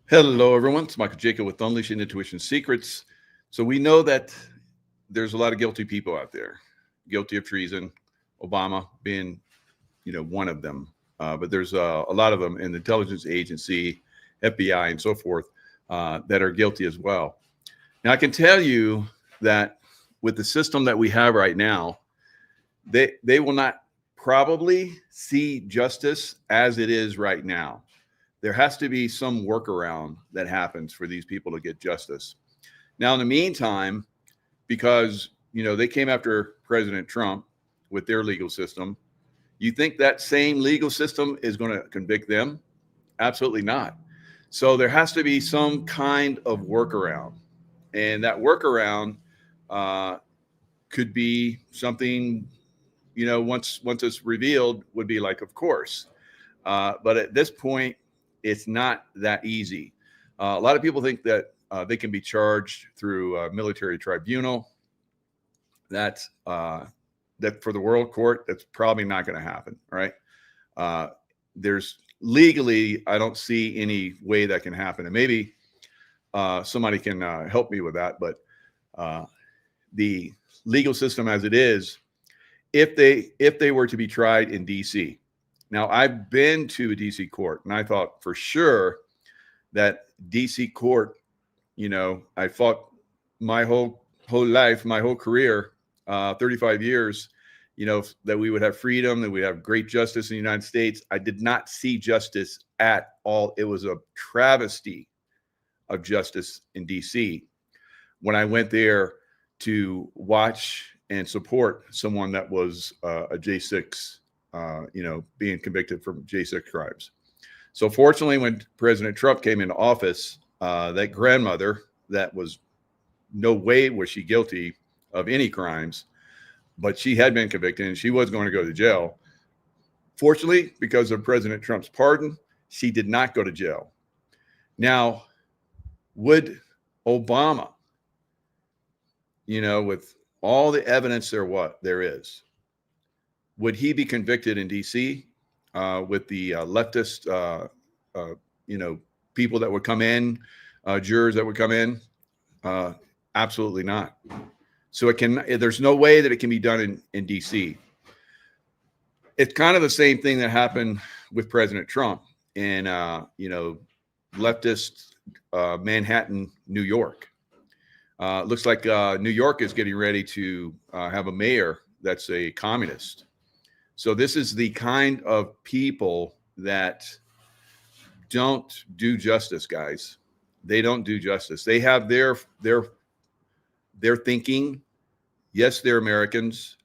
Hello, everyone. It's Michael Jaco with Unleashing Intuition Secrets. So we know that there's a lot of guilty people out there, guilty of treason, Obama being, one of them. But there's a lot of them in the intelligence agency, FBI, and so forth that are guilty as well. Now, I can tell you that with the system that we have right now, they will not probably see justice as it is right now. There has to be some workaround that happens for these people to get justice. Now, in the meantime, because, they came after President Trump with their legal system, you think that same legal system is going to convict them? Absolutely not. So there has to be some kind of workaround. And that workaround could be something, once it's revealed, would be like, of course. But at this point, it's not that easy. A lot of people think that they can be charged through a military tribunal. That for the world court, that's probably not going to happen, right? There's legally, I don't see any way that can happen. And maybe somebody can help me with that. But the legal system as it is, if they were to be tried in DC. Now, I've been to a DC court, and I thought for sure that DC court, I fought my whole life, my whole career, 35 years, that we would have freedom, that we have great justice in the United States. I did not see justice at all. It was a travesty of justice in DC when I went there to watch and support someone that was a J6, being convicted for J6 crimes. So fortunately, when President Trump came into office, that grandmother, that was no way was she guilty of any crimes, but she had been convicted and she was going to go to jail. Fortunately, because of President Trump's pardon, she did not go to jail. Now, would Obama, with all the evidence there is, would he be convicted in DC with the leftist, people that would come in, jurors that would come in? Absolutely not. So there's no way that it can be done in DC. It's kind of the same thing that happened with President Trump in, leftist Manhattan, New York. Looks like New York is getting ready to have a mayor that's a communist. So this is the kind of people that don't do justice, guys. They don't do justice. They have their thinking. Yes, they're Americans.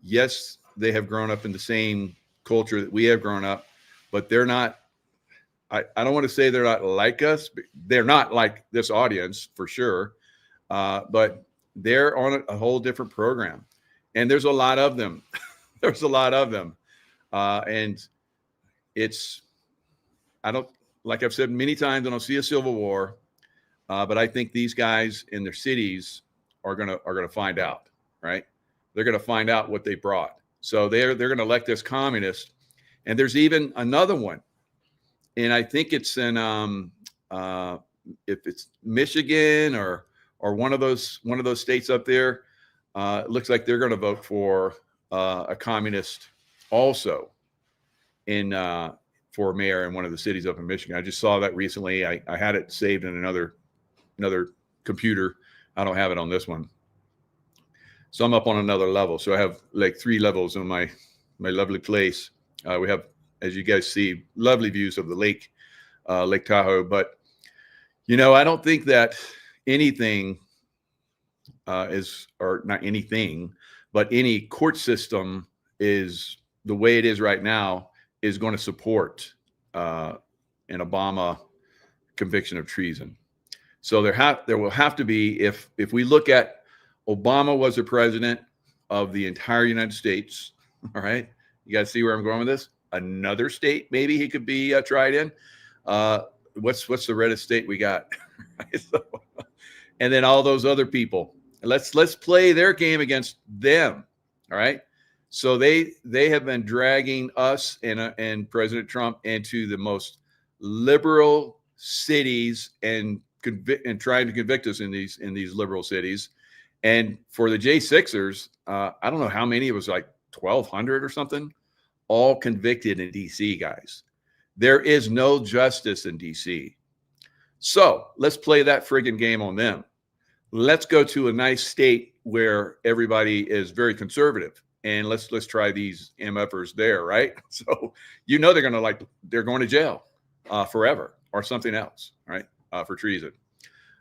Yes, they have grown up in the same culture that we have grown up, but they're not. I don't want to say they're not like us. They're not like this audience for sure, but they're on a whole different program, and there's a lot of them. There's a lot of them. And like I've said many times, I don't see a civil war, but I think these guys in their cities are gonna find out, right? They're gonna find out what they brought. So they're gonna elect this communist. And there's even another one, and I think it's in if it's Michigan or one of those states up there. It looks like they're gonna vote for a communist also for mayor in one of the cities up in Michigan. I just saw that recently. I had it saved in another computer. I don't have it on this one. So I'm up on another level. So I have like 3 levels in my lovely place. We have, as you guys see, lovely views of the lake, Lake Tahoe. But, I don't think that anything or not anything, but any court system is the way it is right now is going to support an Obama conviction of treason. So there will have to be, if we look at Obama was the president of the entire United States, all right, you guys see where I'm going with this? Another state maybe he could be tried in. What's the reddest state we got? And then all those other people. Let's play their game against them. All right. So they have been dragging us and President Trump into the most liberal cities and trying to convict us in these liberal cities. And for the J6ers, I don't know how many, it was like 1,200 or something, all convicted in DC, guys. There is no justice in DC. So let's play that friggin' game on them. Let's go to a nice state where everybody is very conservative, and let's try these MFers there, right? So they're going to jail forever or something else, right? For treason.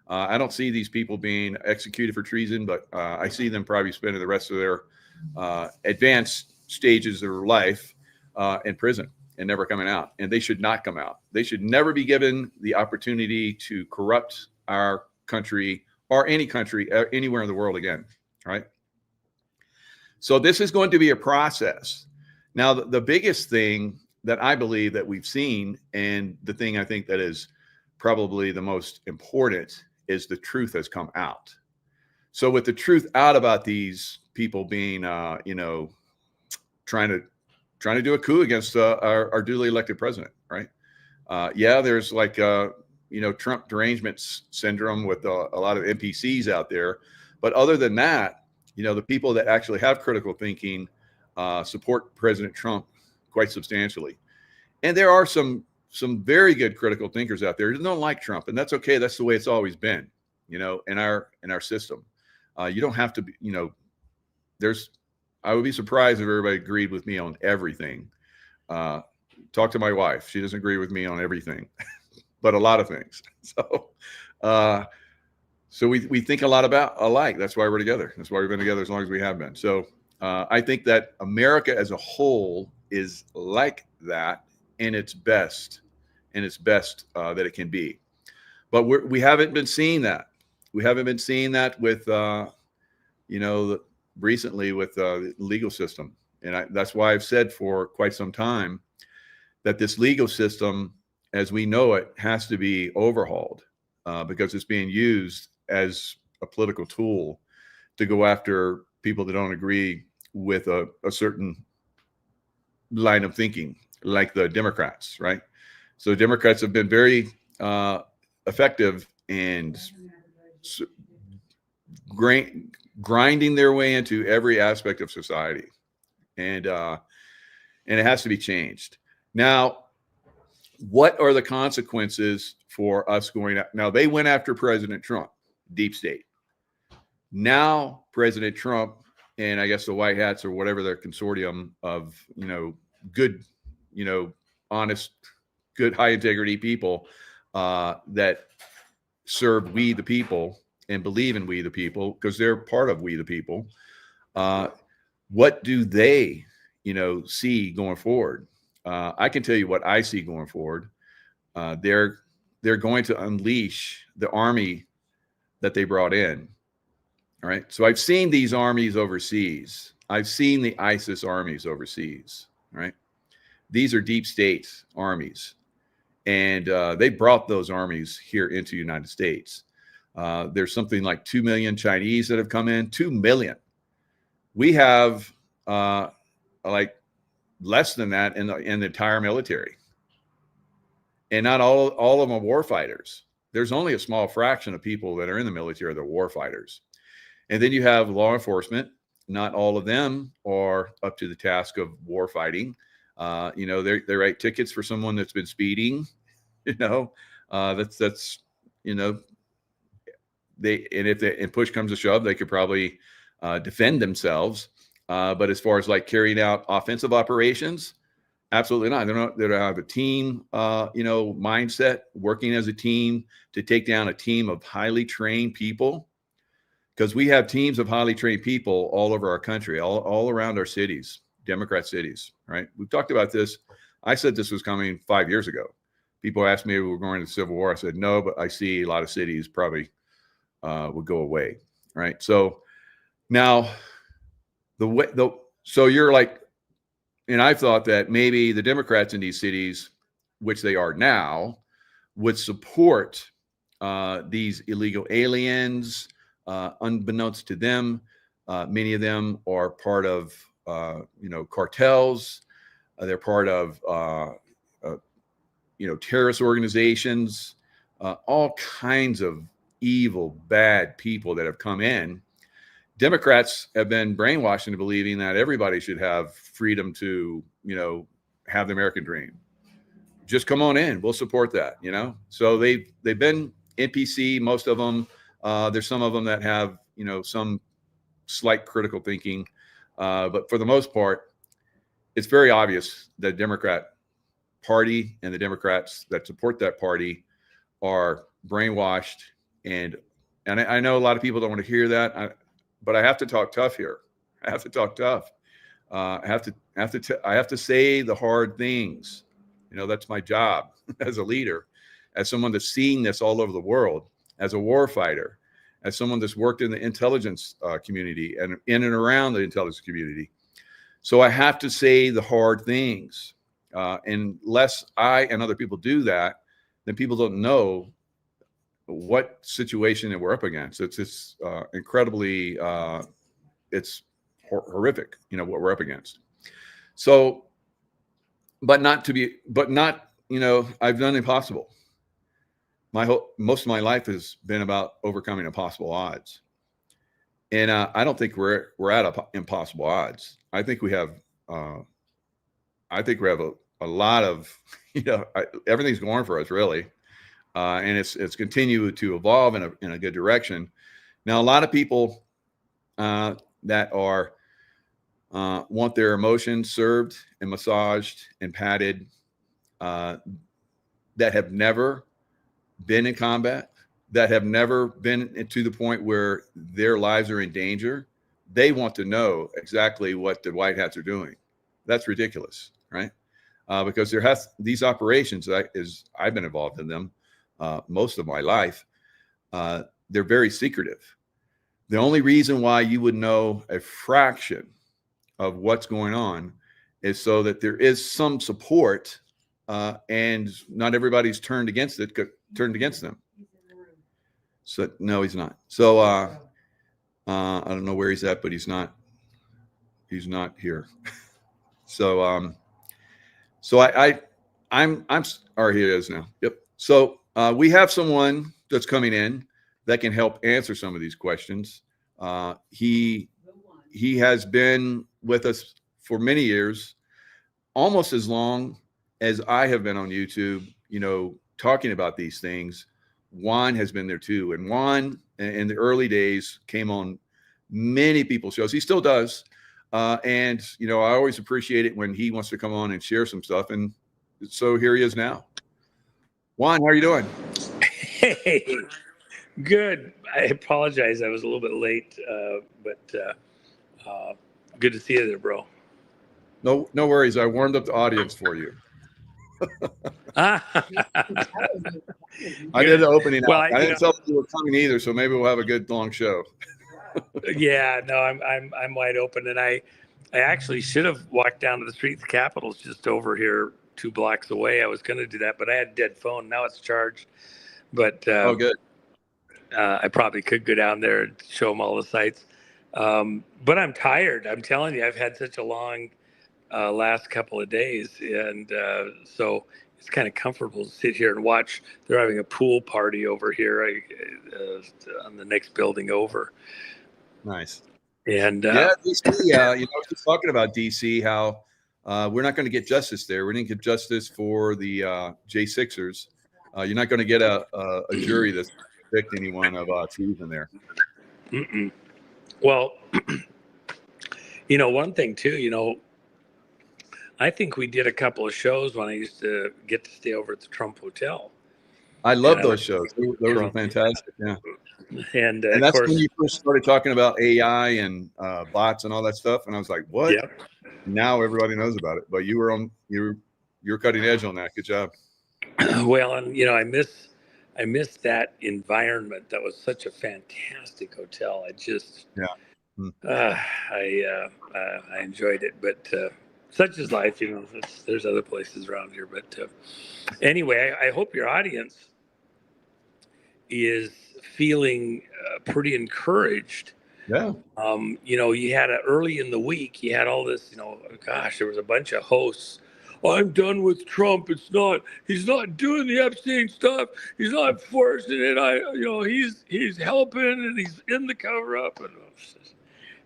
I don't see these people being executed for treason, but I see them probably spending the rest of their advanced stages of their life in prison and never coming out. And they should not come out. They should never be given the opportunity to corrupt our country or any country anywhere in the world again, right? So this is going to be a process. Now, the biggest thing that I believe that we've seen, and the thing I think that is probably the most important, is the truth has come out. So with the truth out about these people being, trying to do a coup against our duly elected president, right? Yeah, there's like, Trump derangement syndrome with a lot of NPCs out there. But other than that, the people that actually have critical thinking support President Trump quite substantially. And there are some very good critical thinkers out there who don't like Trump, and that's okay. That's the way it's always been, in our system. You don't have to be, I would be surprised if everybody agreed with me on everything. Talk to my wife. She doesn't agree with me on everything, but a lot of things. So we think a lot about alike. That's why we're together. That's why we've been together as long as we have been. So I think that America as a whole is like that in its best, that it can be. But we haven't been seeing that. We haven't been seeing that with, recently with the legal system. And that's why I've said for quite some time that this legal system, as we know it, has to be overhauled because it's being used as a political tool to go after people that don't agree with a certain line of thinking, like the Democrats, right? So Democrats have been very effective in grinding their way into every aspect of society, and it has to be changed. Now, what are the consequences for us going out? Now, they went after President Trump, deep state. Now, President Trump and I guess the White Hats or whatever their consortium of, good, honest, good, high integrity people that serve we the people and believe in we the people because they're part of we the people. What do they, see going forward? I can tell you what I see going forward. They're going to unleash the army that they brought in. All right. So I've seen these armies overseas. I've seen the ISIS armies overseas. Right. These are deep state armies. And they brought those armies here into the United States. There's something like 2 million Chinese that have come in. 2 million. We have like less than that in the entire military. And not all of them are war fighters. There's only a small fraction of people that are in the military that are war fighters. And then you have law enforcement. Not all of them are up to the task of war fighting. They write tickets for someone that's been speeding. That's if push comes to shove, they could probably defend themselves. But as far as like carrying out offensive operations, absolutely not. They don't have a team, mindset, working as a team to take down a team of highly trained people. Because we have teams of highly trained people all over our country, all around our cities, Democrat cities, right? We've talked about this. I said this was coming 5 years ago. People asked me if we were going to the Civil War. I said, no, but I see a lot of cities probably would go away, right? So now so you're like, and I thought that maybe the Democrats in these cities, which they are now, would support these illegal aliens. Unbeknownst to them, many of them are part of, cartels. They're part of terrorist organizations, all kinds of evil, bad people that have come in. Democrats have been brainwashed into believing that everybody should have freedom to, have the American dream. Just come on in. We'll support that, So they've been NPC, most of them. There's some of them that have, some slight critical thinking. But for the most part, it's very obvious that Democrat Party and the Democrats that support that party are brainwashed. And I know a lot of people don't want to hear that, but I have to talk tough here. I have to talk tough. I have to say the hard things. That's my job as a leader, as someone that's seeing this all over the world, as a war fighter, as someone that's worked in the intelligence community and in and around the intelligence community. So I have to say the hard things. Unless I and other people do that, then people don't know what situation that we're up against. It's incredibly, it's horrific, what we're up against. So, but not, I've done impossible. Most of my life has been about overcoming impossible odds. And I don't think we're at impossible odds. I think we have, a lot of, everything's going for us really. And it's continued to evolve in a good direction. Now, a lot of people that are want their emotions served and massaged and patted, that have never been in combat, that have never been to the point where their lives are in danger. They want to know exactly what the white hats are doing. That's ridiculous, right? Because these operations, as I've been involved in them most of my life, they're very secretive. The only reason why you would know a fraction of what's going on is so that there is some support, and not everybody's turned against them. So no, he's not. So I don't know where he's at, but he's not here. So I'm or he is now. Yep. So we have someone that's coming in that can help answer some of these questions. He has been with us for many years, almost as long as I have been on YouTube, talking about these things. Juan has been there too. And Juan, in the early days, came on many people's shows. He still does. And, I always appreciate it when he wants to come on and share some stuff. And so here he is now. Juan, how are you doing? Hey, good. I apologize. I was a little bit late, but good to see you there, bro. No worries. I warmed up the audience for you. I did the opening. Well, I didn't tell you were coming either, so maybe we'll have a good long show. Yeah, no, I'm wide open, and I actually should have walked down to the street. The Capitol's just over here, 2 blocks away. I was going to do that, but I had a dead phone. Now it's charged. But oh, good. I probably could go down there and show them all the sites. But I'm tired. I'm telling you, I've had such a long last couple of days, and so it's kind of comfortable to sit here and watch. They're having a pool party over here on the next building over. Nice. And yeah, DC, I was just talking about DC, how we're not going to get justice there. We didn't get justice for the J6ers. You're not going to get a jury that's convict anyone of treason there. Mm-mm. Well, one thing too, I think we did a couple of shows when I used to get to stay over at the Trump Hotel. I love those shows. Those were fantastic. Yeah. And that's of course, when you first started talking about AI and bots and all that stuff. And I was like, what? Yep. Now everybody knows about it. But you're cutting edge on that. Good job. Well, and I miss that environment. That was such a fantastic hotel. I just I enjoyed it, but such is life, there's other places around here. But anyway, I hope your audience is feeling pretty encouraged. Yeah. You had early in the week, you had all this, there was a bunch of hosts. I'm done with Trump. He's not doing the Epstein stuff. He's not forcing it. He's helping and he's in the cover up. And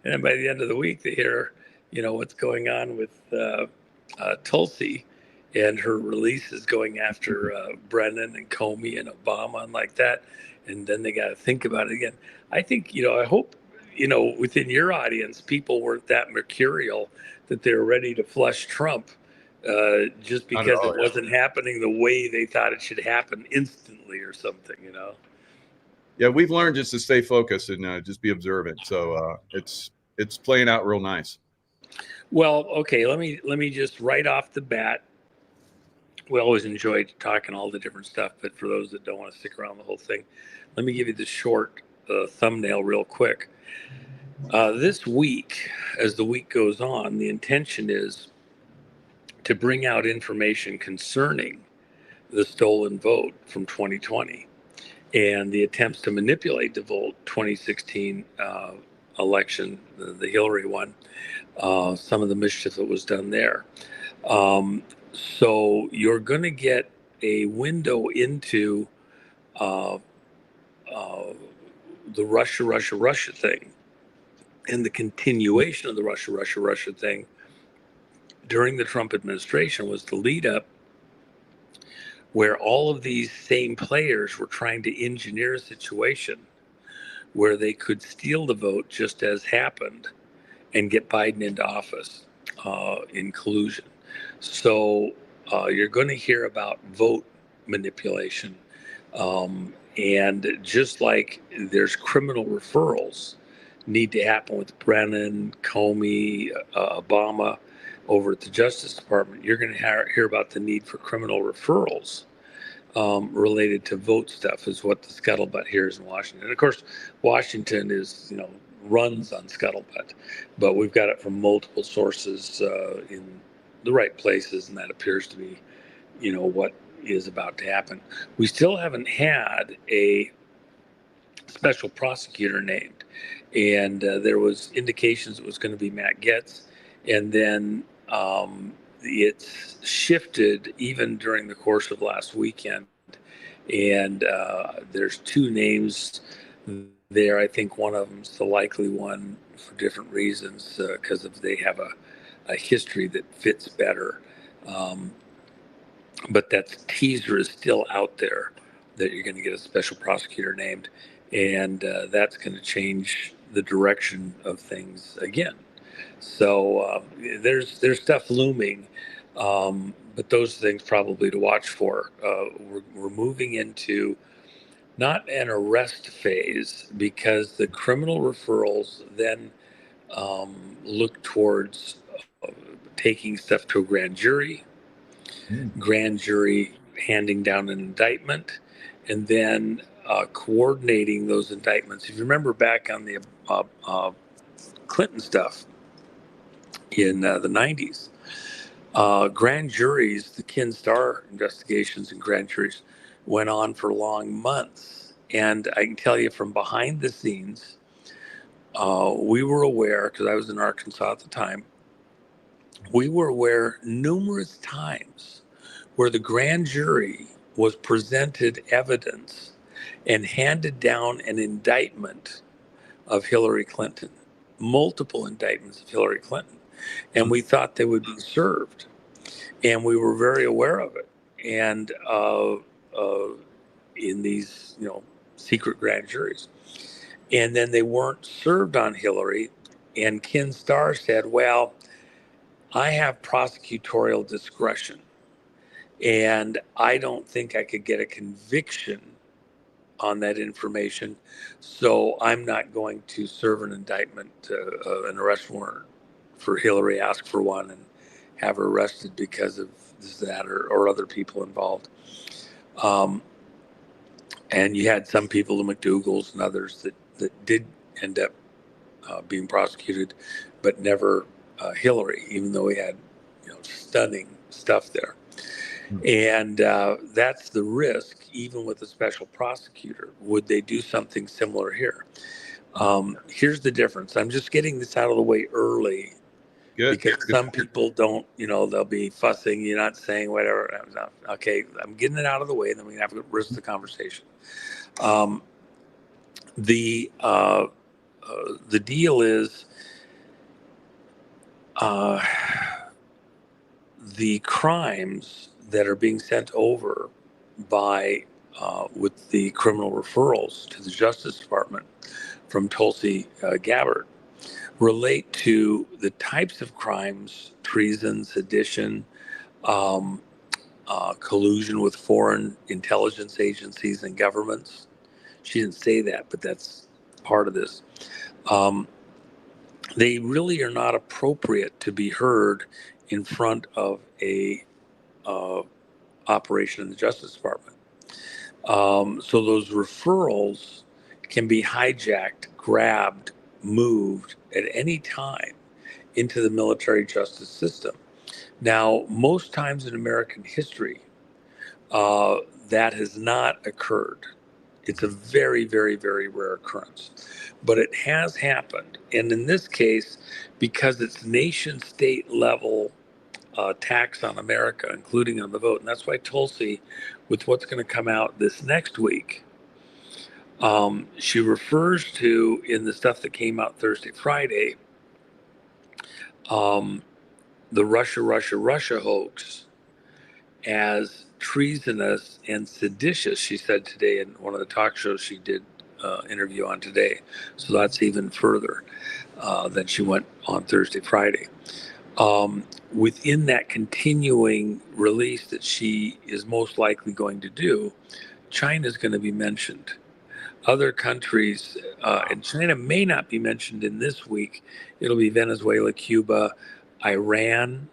then by the end of the week, they hear, what's going on with Tulsi and her releases going after Brennan and Comey and Obama and like that. And then they got to think about it again. I think, I hope, within your audience, people weren't that mercurial that they're ready to flush Trump just because it wasn't happening the way they thought it should happen instantly or something, Yeah, we've learned just to stay focused and just be observant. So it's playing out real nice. Well, okay, let me just right off the bat. We always enjoy talking all the different stuff, but for those that don't want to stick around the whole thing, let me give you the short thumbnail real quick. This week, as the week goes on, the intention is to bring out information concerning the stolen vote from 2020 and the attempts to manipulate the vote 2016 election, the Hillary one, some of the mischief that was done there. So you're going to get a window into the Russia thing and the continuation of the Russia thing during the Trump administration was the lead up where all of these same players were trying to engineer a situation where they could steal the vote just as happened and get Biden into office in collusion. So you're going to hear about vote manipulation. And just like there's criminal referrals need to happen with Brennan, Comey, Obama over at the Justice Department, you're going to hear about the need for criminal referrals related to vote stuff is what the scuttlebutt here is in Washington. And of course, Washington is, runs on scuttlebutt, but we've got it from multiple sources in the right places, and that appears to be, what is about to happen. We still haven't had a special prosecutor named, and there was indications it was going to be Matt Gaetz, and then it's shifted even during the course of last weekend, and there's two names there. I think one of them's the likely one for different reasons because they have a history that fits better. But that teaser is still out there that you're going to get a special prosecutor named, and that's going to change the direction of things again. So there's stuff looming, but those things probably to watch for. We're moving into not an arrest phase because the criminal referrals then look towards taking stuff to a grand jury handing down an indictment, and then coordinating those indictments. If you remember back on the Clinton stuff in the 90s, grand juries, the Ken Starr investigations and grand juries went on for long months. And I can tell you from behind the scenes, we were aware, because I was in Arkansas at the time, we were aware numerous times where the grand jury was presented evidence and handed down an indictment of Hillary Clinton, multiple indictments of Hillary Clinton. And we thought they would be served. And we were very aware of it. And in these, secret grand juries. And then they weren't served on Hillary. And Ken Starr said, well, I have prosecutorial discretion, and I don't think I could get a conviction on that information, so I'm not going to serve an indictment, an arrest warrant for Hillary, ask for one, and have her arrested because of that or other people involved. And you had some people, the McDougalls and others, that did end up being prosecuted, but never Hillary, even though we had stunning stuff there. And that's the risk, even with a special prosecutor. Would they do something similar here? Here's the difference. I'm just getting this out of the way early Good. Because some people don't, they'll be fussing, you're not saying whatever. Okay, I'm getting it out of the way, and then we have to risk the conversation. The deal is the crimes that are being sent over by with the criminal referrals to the Justice Department from Tulsi Gabbard relate to the types of crimes: treason, sedition, collusion with foreign intelligence agencies and governments. She didn't say that, but that's part of this. They really are not appropriate to be heard in front of a operation in the Justice Department. So those referrals can be hijacked, grabbed, moved at any time into the military justice system. Now, most times in American history, that has not occurred. It's a very, very, very rare occurrence, but it has happened. And in this case, because it's nation state level tax on America, including on the vote. And that's why Tulsi, with what's going to come out this next week, she refers to, in the stuff that came out Thursday, Friday, the Russia hoax as treasonous and seditious, she said today in one of the talk shows she did interview on today. So that's even further than she went on Thursday, Friday. Within that continuing release that she is most likely going to do, China is going to be mentioned. Other countries, and China may not be mentioned in this week. It'll be Venezuela, Cuba, Iran,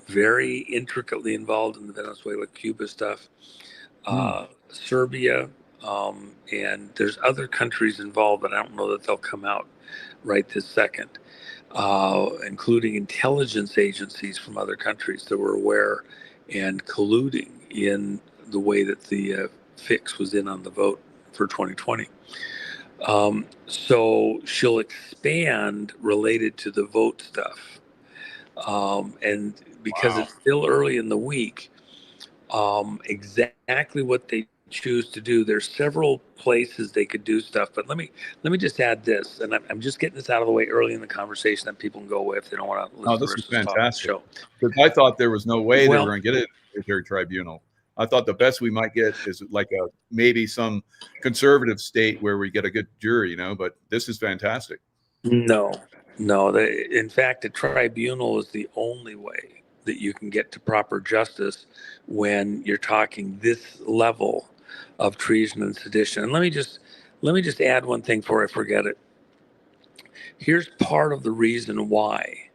very intricately involved in the Venezuela-Cuba stuff, Serbia, and there's other countries involved, but I don't know that they'll come out right this second. Including intelligence agencies from other countries that were aware and colluding in the way that the fix was in on the vote for 2020. So she'll expand related to the vote stuff. And because it's still early in the week, exactly what they choose to do, there's several places they could do stuff, but let me just add this, and I'm just getting this out of the way early in the conversation that people can go away if they don't want to listen to this the is rest of the fantastic. show. Because I thought there was no way they were going to get it at their tribunal. I thought the best we might get is like maybe some conservative state where we get a good jury, but this is fantastic. No. In fact, a tribunal is the only way that you can get to proper justice when you're talking this level of treason and sedition. And let me just add one thing before I forget it. Here's part of the reason why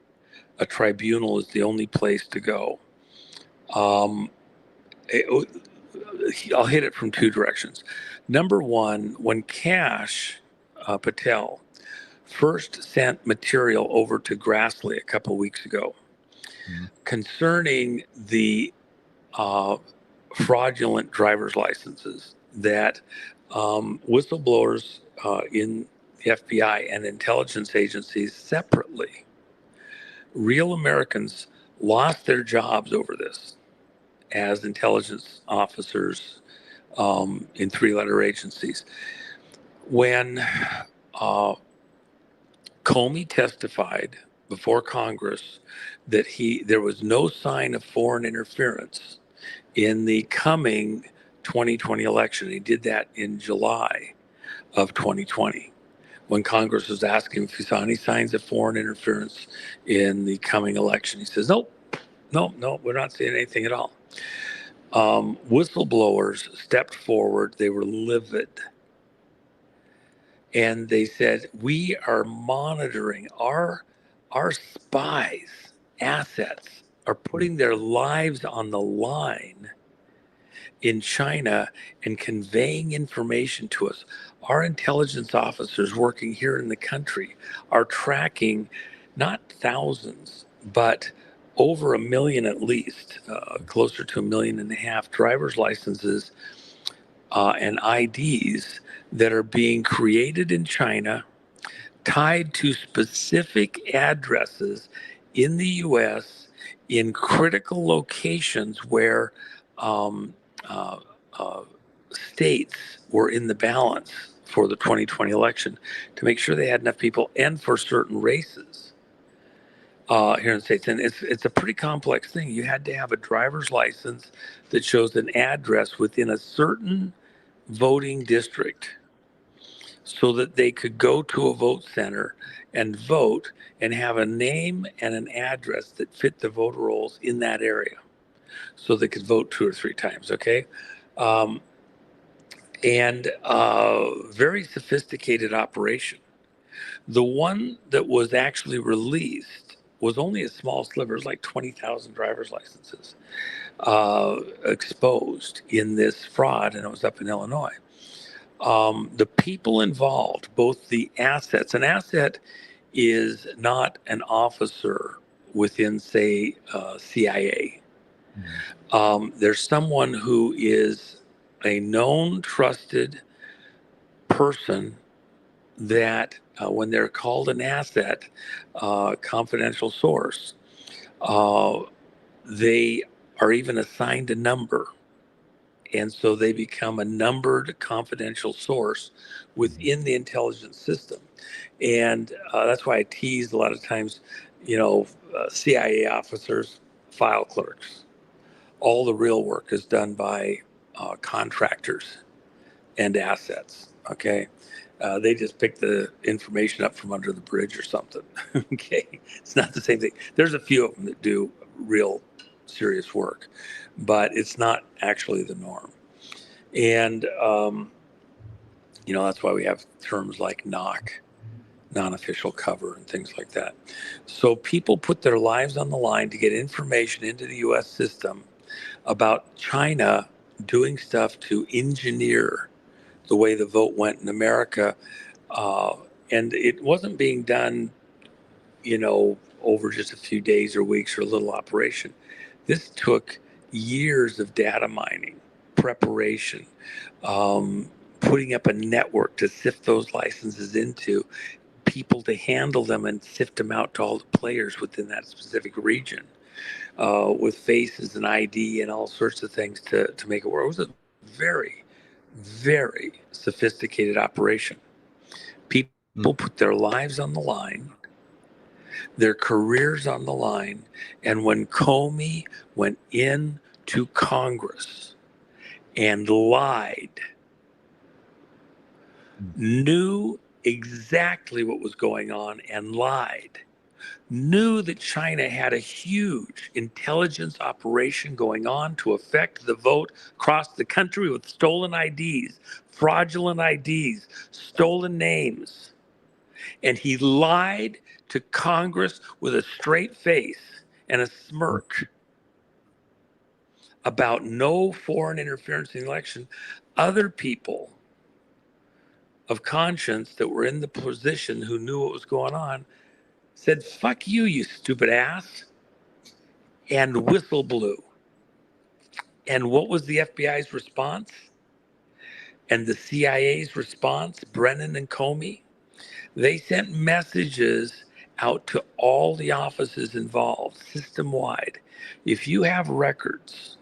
a tribunal is the only place to go. I'll hit it from two directions. Number one, when Kash Patel first sent material over to Grassley a couple of weeks ago concerning the fraudulent driver's licenses that whistleblowers in the FBI and intelligence agencies separately, real Americans lost their jobs over this as intelligence officers in three-letter agencies. When Comey testified before Congress that there was no sign of foreign interference in the coming 2020 election. He did that in July of 2020 when Congress was asking if he saw any signs of foreign interference in the coming election. He says, nope, we're not seeing anything at all. Whistleblowers stepped forward. They were livid. And they said, we are monitoring our spies' assets are putting their lives on the line in China and conveying information to us. Our intelligence officers working here in the country are tracking not thousands, but over 1 million at least, closer to 1.5 million driver's licenses and IDs that are being created in China, tied to specific addresses in the U.S. in critical locations where um, uh, uh, states were in the balance for the 2020 election to make sure they had enough people and for certain races here in the States. And it's a pretty complex thing. You had to have a driver's license that shows an address within a certain voting district so that they could go to a vote center and vote and have a name and an address that fit the voter rolls in that area so they could vote 2 or 3 times, okay? And very sophisticated operation. The one that was actually released was only a small sliver, it was like 20,000 driver's licenses exposed in this fraud, and it was up in Illinois. The people involved, both the assets, an asset is not an officer within, say, CIA. There's someone who is a known, trusted person that when they're called an asset, confidential source, they are even assigned a number. And so they become a numbered confidential source within the intelligence system. And that's why I tease a lot of times, CIA officers, file clerks. All the real work is done by contractors and assets, okay? They just pick the information up from under the bridge or something, okay? It's not the same thing. There's a few of them that do real serious work, but it's not actually the norm. And, that's why we have terms like NOC, non-official cover, and things like that. So people put their lives on the line to get information into the U.S. system about China doing stuff to engineer the way the vote went in America. And it wasn't being done, over just a few days or weeks or a little operation. This took years of data mining, preparation, putting up a network to sift those licenses into people to handle them and sift them out to all the players within that specific region with faces and ID and all sorts of things to make it work. It was a very, very sophisticated operation. People put their lives on the line, their careers on the line, and when Comey went into Congress and lied, knew exactly what was going on and lied, knew that China had a huge intelligence operation going on to affect the vote across the country with stolen IDs, fraudulent IDs, stolen names. And he lied to Congress with a straight face and a smirk about no foreign interference in the election. Other people of conscience that were in the position who knew what was going on said, "Fuck you, you stupid ass," and whistle blew. And what was the FBI's response? And the CIA's response, Brennan and Comey? They sent messages out to all the offices involved, system-wide. If you have records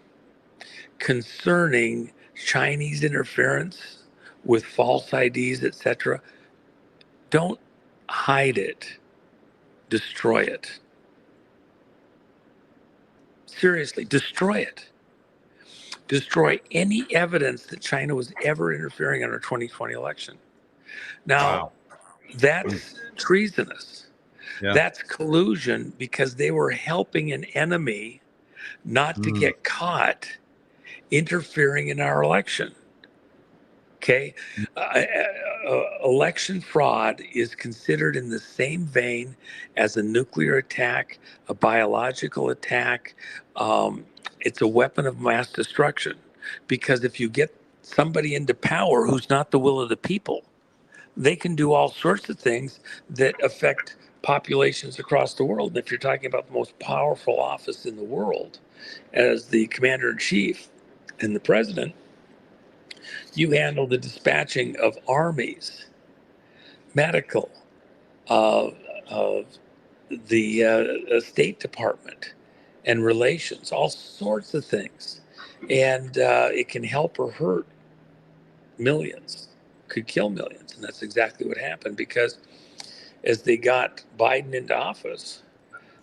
concerning Chinese interference with false IDs, etc., don't hide it. Destroy it. Seriously, destroy it. Destroy any evidence that China was ever interfering in our 2020 election. Now, that's treasonous. Yeah. That's collusion because they were helping an enemy not to get caught interfering in our election. Okay? Election fraud is considered in the same vein as a nuclear attack, a biological attack. It's a weapon of mass destruction because if you get somebody into power who's not the will of the people, they can do all sorts of things that affect populations across the world. And if you're talking about the most powerful office in the world as the commander-in-chief and the president, you handle the dispatching of armies, medical, uh, uh, the State Department and relations, all sorts of things. And it can help or hurt millions, could kill millions. And that's exactly what happened, because as they got Biden into office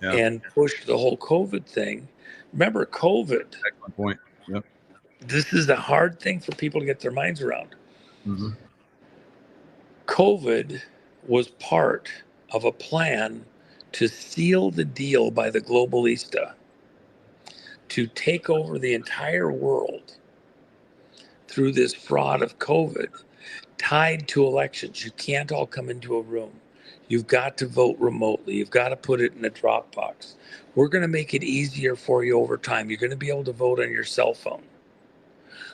Yeah. and pushed the whole COVID thing, remember COVID, Excellent point. Yep. this is a hard thing for people to get their minds around. Mm-hmm. COVID was part of a plan to seal the deal by the globalista to take over the entire world through this fraud of COVID tied to elections. You can't all come into a room. You've got to vote remotely. You've got to put it in a drop box. We're going to make it easier for you over time. You're going to be able to vote on your cell phone.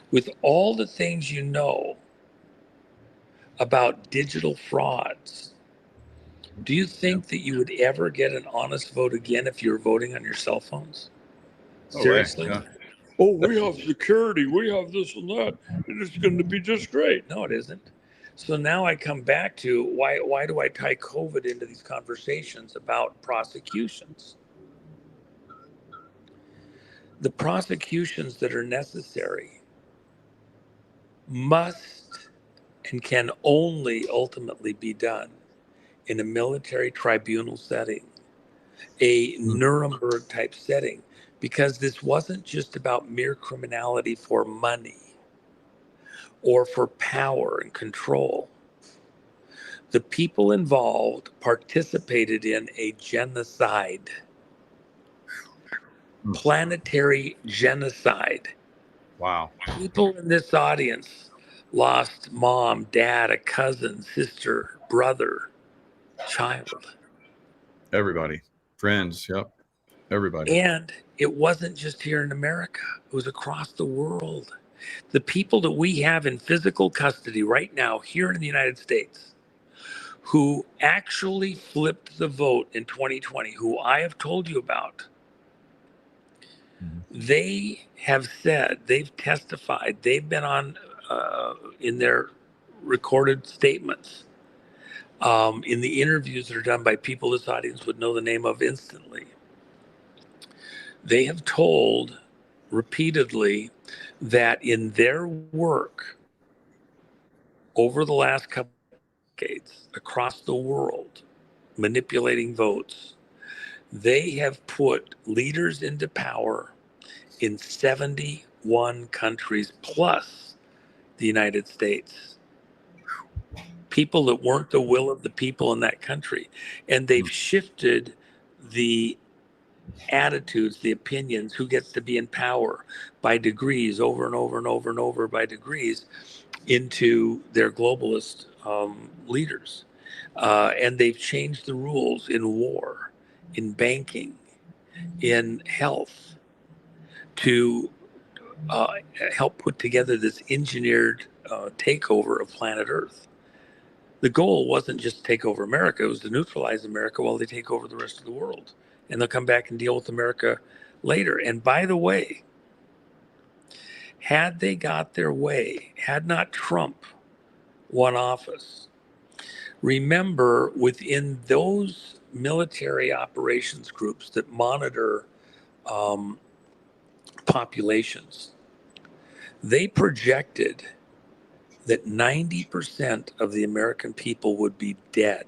With all the things you know about digital frauds, do you think that you would ever get an honest vote again if you were voting on your cell phones? No way. Seriously? Yeah. Oh, we have security, we have this and that, and it's going to be just great. No, it isn't. So now I come back to why do I tie COVID into these conversations about prosecutions? The prosecutions that are necessary must and can only ultimately be done in a military tribunal setting, a Nuremberg type setting, because this wasn't just about mere criminality for money or for power and control. The people involved participated in a genocide, planetary genocide. Wow. People in this audience lost mom, dad, a cousin, sister, brother, child. Everybody. Friends. Yep. Everybody. And it wasn't just here in America, it was across the world. The people that we have in physical custody right now here in the United States who actually flipped the vote in 2020, who I have told you about, they have said, they've testified, they've been on in their recorded statements, in the interviews that are done by people this audience would know the name of instantly. They have told repeatedly that in their work over the last couple of decades across the world, manipulating votes, they have put leaders into power in 71 countries plus the United States. People that weren't the will of the people in that country. And they've shifted the attitudes, the opinions, who gets to be in power by degrees, over and over and over and over by degrees, into their globalist leaders. And they've changed the rules in war, in banking, in health, to help put together this engineered takeover of planet Earth. The goal wasn't just to take over America, it was to neutralize America while they take over the rest of the world. And they'll come back and deal with America later. And by the way, had they got their way, had not Trump won office, remember within those military operations groups that monitor populations, they projected that 90% of the American people would be dead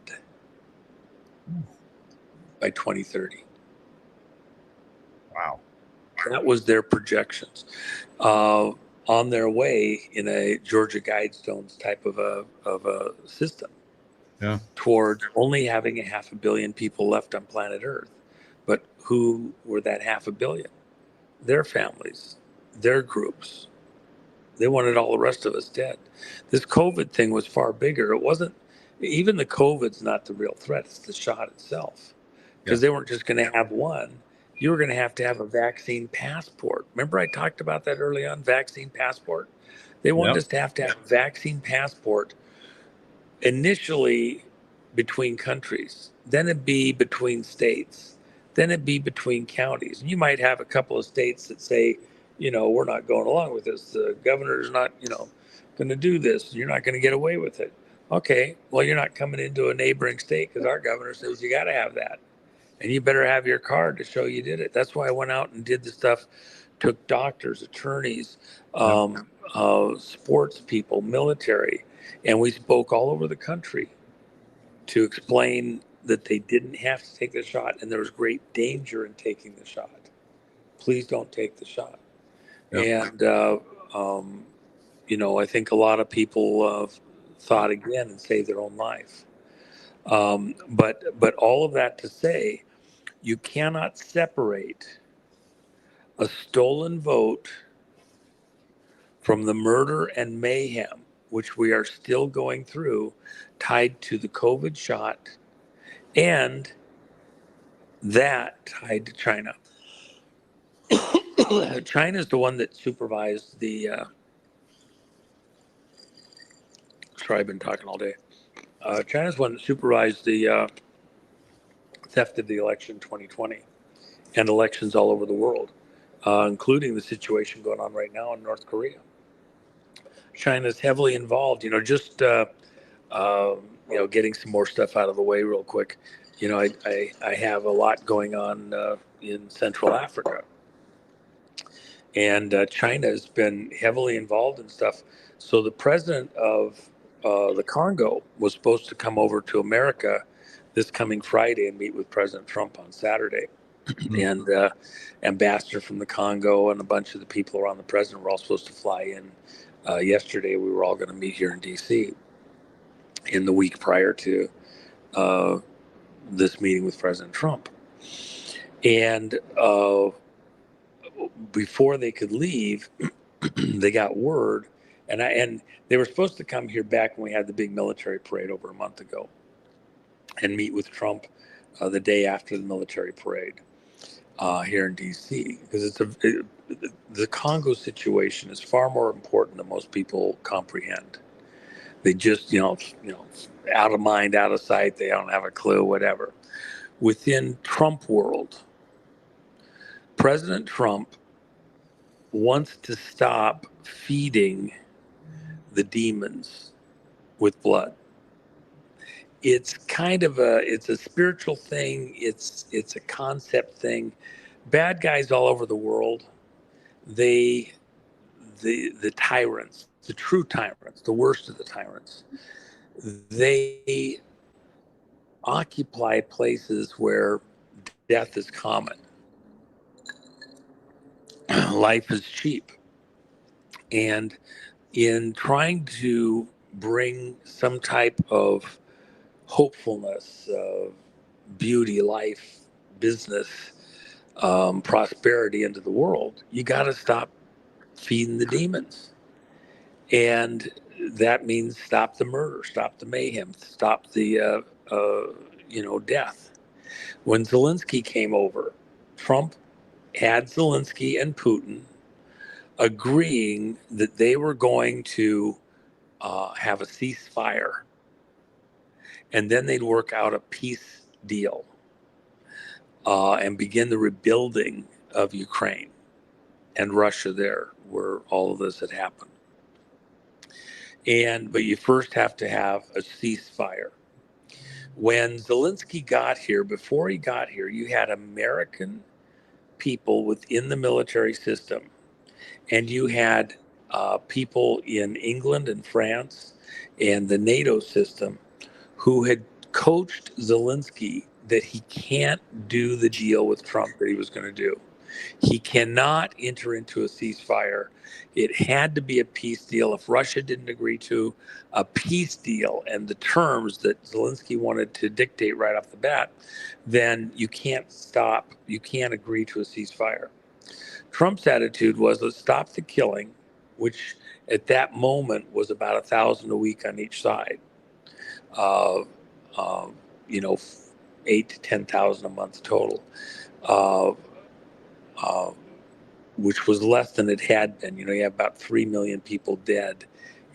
by 2030. Wow. That was their projections. On their way in a Georgia Guidestones type of a system, Yeah. towards only having 500 million people left on planet Earth. But who were that 500 million? Their families, their groups. They wanted all the rest of us dead. This COVID thing was far bigger. It wasn't, even the COVID's not the real threat, it's the shot itself. Because they weren't just going to have one. You were going to have a vaccine passport. Remember I talked about that early on, vaccine passport? They wanted us to have a vaccine passport initially between countries. Then it'd be between states. Then it'd be between counties. And you might have a couple of states that say, we're not going along with this. The governor's not, going to do this. You're not going to get away with it. Okay, well, you're not coming into a neighboring state because our governor says you got to have that. And you better have your card to show you did it. That's why I went out and did the stuff, took doctors, attorneys, sports people, military, and we spoke all over the country to explain that they didn't have to take the shot and there was great danger in taking the shot. Please don't take the shot. Yep. And, I think a lot of people thought again and saved their own life. But all of that to say, you cannot separate a stolen vote from the murder and mayhem, which we are still going through, tied to the COVID shot, and that tied to China. China is the one that supervised the. Sorry, I've been talking all day. China's one that supervised the theft of the election 2020 and elections all over the world, including the situation going on right now in North Korea. China's heavily involved. Getting some more stuff out of the way real quick. I have a lot going on in Central Africa, and China has been heavily involved in stuff. So the president of the Congo was supposed to come over to America this coming Friday and meet with President Trump on Saturday. And ambassador from the Congo and a bunch of the people around the president were all supposed to fly in. Yesterday, we were all going to meet here in D.C. in the week prior to this meeting with President Trump. And before they could leave, they got word, and they were supposed to come here back when we had the big military parade over a month ago and meet with Trump the day after the military parade here in D.C. because the Congo situation is far more important than most people comprehend. They just, out of mind, out of sight. They don't have a clue, whatever. Within Trump world, President Trump wants to stop feeding the demons with blood. It's kind of it's a spiritual thing. It's a concept thing. Bad guys all over the world, the tyrants, the true tyrants, the worst of the tyrants, they occupy places where death is common. Life is cheap. And in trying to bring some type of hopefulness, beauty, life, business, prosperity into the world, you got to stop feeding the demons. And that means stop the murder, stop the mayhem, stop the, death. When Zelensky came over, Trump had Zelensky and Putin agreeing that they were going to have a ceasefire, and then they'd work out a peace deal and begin the rebuilding of Ukraine and Russia there, where all of this had happened. But you first have to have a ceasefire. When Zelensky got here, before he got here, you had American people within the military system, and you had people in England and France and the NATO system who had coached Zelensky that he can't do the deal with Trump that he was going to do. He cannot enter into a ceasefire. It had to be a peace deal. If Russia didn't agree to a peace deal and the terms that Zelensky wanted to dictate right off the bat, then you can't agree to a ceasefire. Trump's attitude was, let's stop the killing, which at that moment was about 1,000 a week on each side. 8 to 10,000 a month total, which was less than it had been. You have about 3 million people dead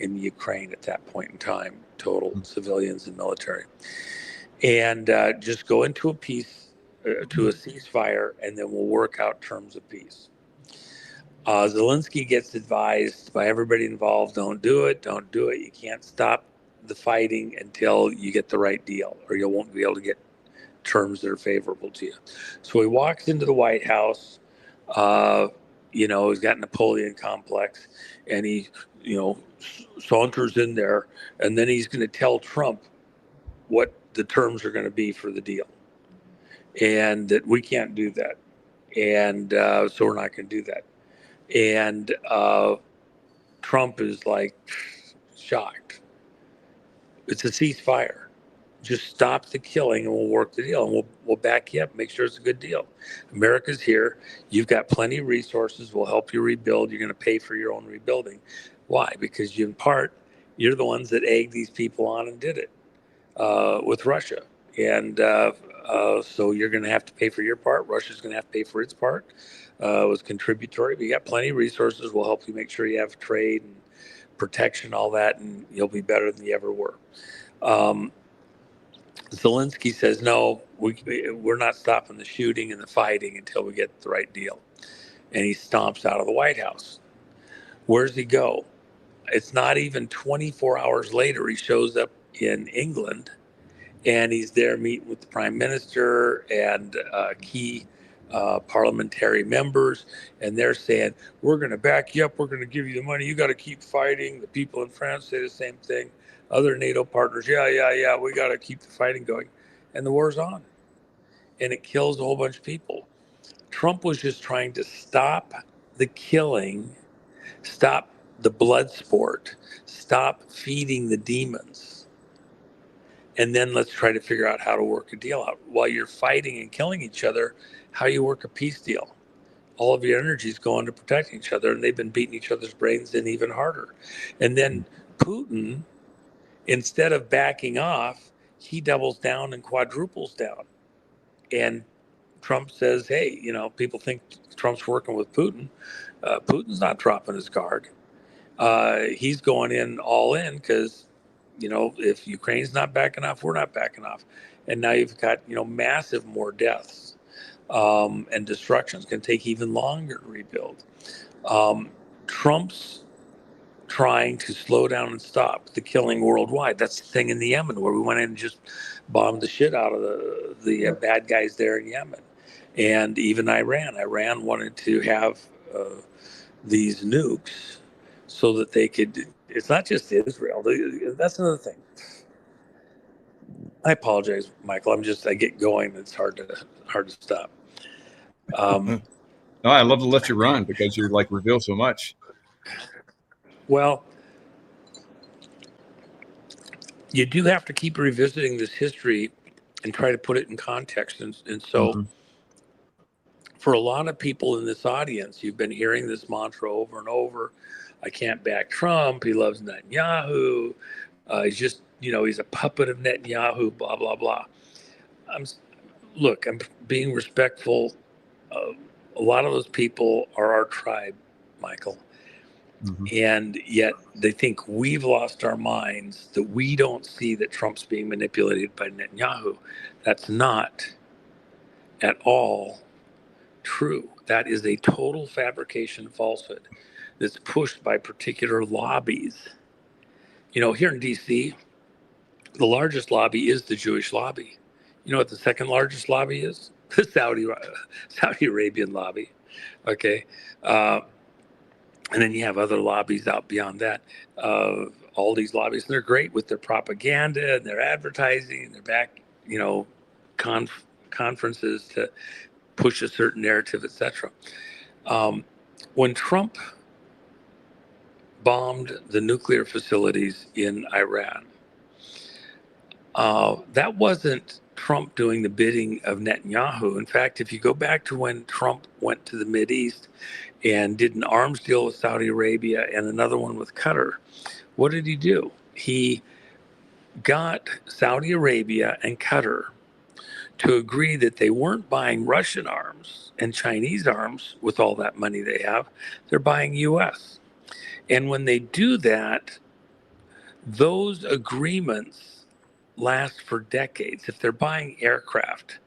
in Ukraine at that point in time, total civilians and military. And just go into a ceasefire, and then we'll work out terms of peace. Zelensky gets advised by everybody involved, don't do it. You can't stop the fighting until you get the right deal, or you won't be able to get terms that are favorable to you. So he walks into the White House. He's got Napoleon complex, and he, saunters in there, and then he's going to tell Trump what the terms are going to be for the deal, and that we can't do that, and so we're not going to do that. And Trump is like shocked. It's a ceasefire. Just stop the killing and we'll work the deal, and we'll back you up, make sure it's a good deal. America's here. You've got plenty of resources. We'll help you rebuild. You're going to pay for your own rebuilding. Why? Because you're the ones that egged these people on and did it with Russia. And so you're going to have to pay for your part. Russia's going to have to pay for its part. It was contributory, but you got plenty of resources. We'll help you make sure you have trade and protection, all that, and you'll be better than you ever were. Zelensky says, no, we're not stopping the shooting and the fighting until we get the right deal. And he stomps out of the White House. Where does he go? It's not even 24 hours later, he shows up in England, and he's there meeting with the prime minister and key parliamentary members. And they're saying, we're going to back you up. We're going to give you the money. You got to keep fighting. The people in France say the same thing. Other NATO partners, yeah, we got to keep the fighting going. And the war's on. And it kills a whole bunch of people. Trump was just trying to stop the killing, stop the blood sport, stop feeding the demons. And then let's try to figure out how to work a deal out. While you're fighting and killing each other, how you work a peace deal. All of your energy is going to protecting each other, and they've been beating each other's brains in even harder. And then Putin, instead of backing off, he doubles down and quadruples down. And Trump says, hey, people think Trump's working with Putin. Putin's not dropping his guard. He's going in all in because, if Ukraine's not backing off, we're not backing off. And now you've got, massive more deaths and destructions. Can take even longer to rebuild. Trump's trying to slow down and stop the killing worldwide. That's the thing in the Yemen, where we went in and just bombed the shit out of the bad guys there in Yemen. And even Iran wanted to have these nukes so that they could, it's not just Israel. That's another thing. I apologize, Michael. I get going. It's hard to stop. No, I love to let you run because you're like reveal so much. Well, you do have to keep revisiting this history and try to put it in context. And so for a lot of people in this audience, you've been hearing this mantra over and over. I can't back Trump. He loves Netanyahu. He's just, he's a puppet of Netanyahu, blah, blah, blah. I'm being respectful. A lot of those people are our tribe, Michael. And yet they think we've lost our minds, that we don't see that Trump's being manipulated by Netanyahu. That's not at all true. That is a total fabrication falsehood that's pushed by particular lobbies. Here in DC, the largest lobby is the Jewish lobby. You know what the second largest lobby is? The Saudi Arabian lobby. Okay. And then you have other lobbies out beyond that. All these lobbies, and they're great with their propaganda and their advertising and their back, conferences to push a certain narrative, etc. When Trump bombed the nuclear facilities in Iran, that wasn't Trump doing the bidding of Netanyahu. In fact, if you go back to when Trump went to the Mideast and did an arms deal with Saudi Arabia and another one with Qatar, what did he do? He got Saudi Arabia and Qatar to agree that they weren't buying Russian arms and Chinese arms with all that money they have. They're buying U.S. And when they do that, those agreements last for decades. If they're buying aircraft,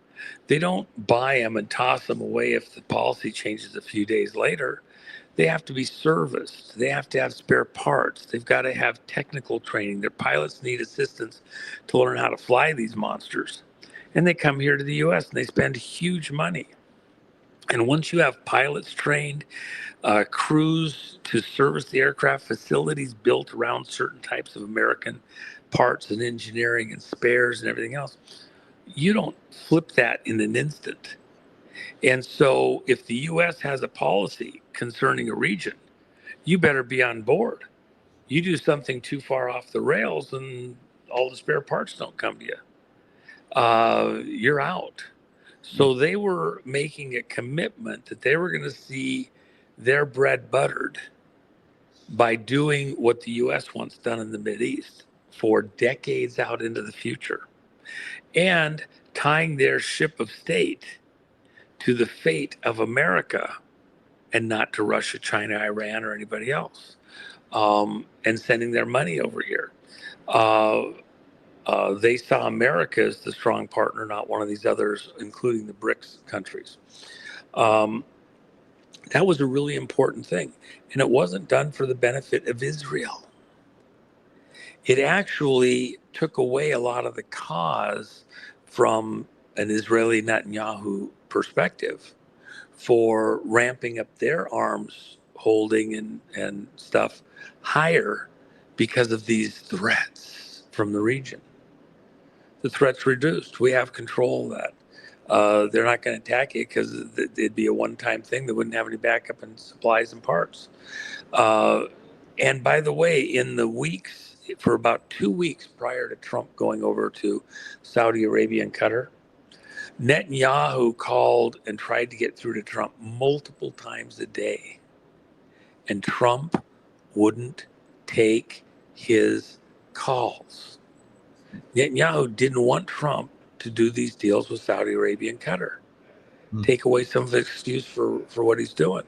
they don't buy them and toss them away if the policy changes a few days later. They have to be serviced. They have to have spare parts. They've got to have technical training. Their pilots need assistance to learn how to fly these monsters. And they come here to the US and they spend huge money. And once you have pilots trained, crews to service the aircraft, facilities built around certain types of American parts and engineering and spares and everything else, you don't flip that in an instant. And so if the US has a policy concerning a region, you better be on board. You do something too far off the rails and all the spare parts don't come to you. You're out. So they were making a commitment that they were going to see their bread buttered by doing what the US wants done in the Mideast for decades out into the future, and tying their ship of state to the fate of America and not to Russia, China, Iran, or anybody else, and sending their money over here. They saw America as the strong partner, not one of these others, including the BRICS countries. That was a really important thing. And it wasn't done for the benefit of Israel. It actually took away a lot of the cause from an Israeli Netanyahu perspective for ramping up their arms holding and stuff higher because of these threats from the region. The threat's reduced. We have control of that. They're not going to attack it because it'd be a one-time thing. They wouldn't have any backup in supplies and parts. And by the way, in the weeks, for about 2 weeks prior to Trump going over to Saudi Arabia and Qatar, Netanyahu called and tried to get through to Trump multiple times a day. And Trump wouldn't take his calls. Netanyahu didn't want Trump to do these deals with Saudi Arabia and Qatar. Take away some of the excuse for what he's doing.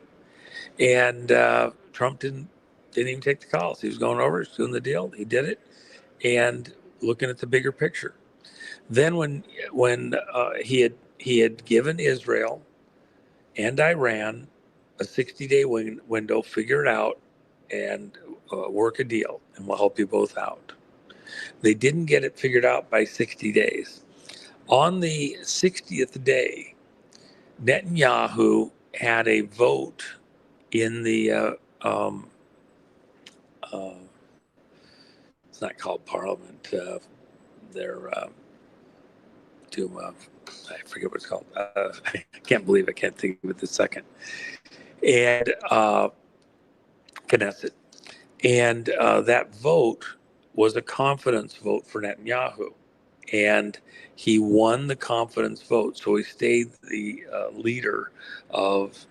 And Trump didn't even take the calls. He was going over, he was doing the deal. He did it, and looking at the bigger picture. Then when he had given Israel and Iran a 60-day window, figure it out, and work a deal, and we'll help you both out. They didn't get it figured out by 60 days. On the 60th day, Netanyahu had a vote in the it's not called Parliament. I forget what it's called. I can't believe I can't think of it this second. And Knesset. And that vote was a confidence vote for Netanyahu. And he won the confidence vote. So he stayed the leader of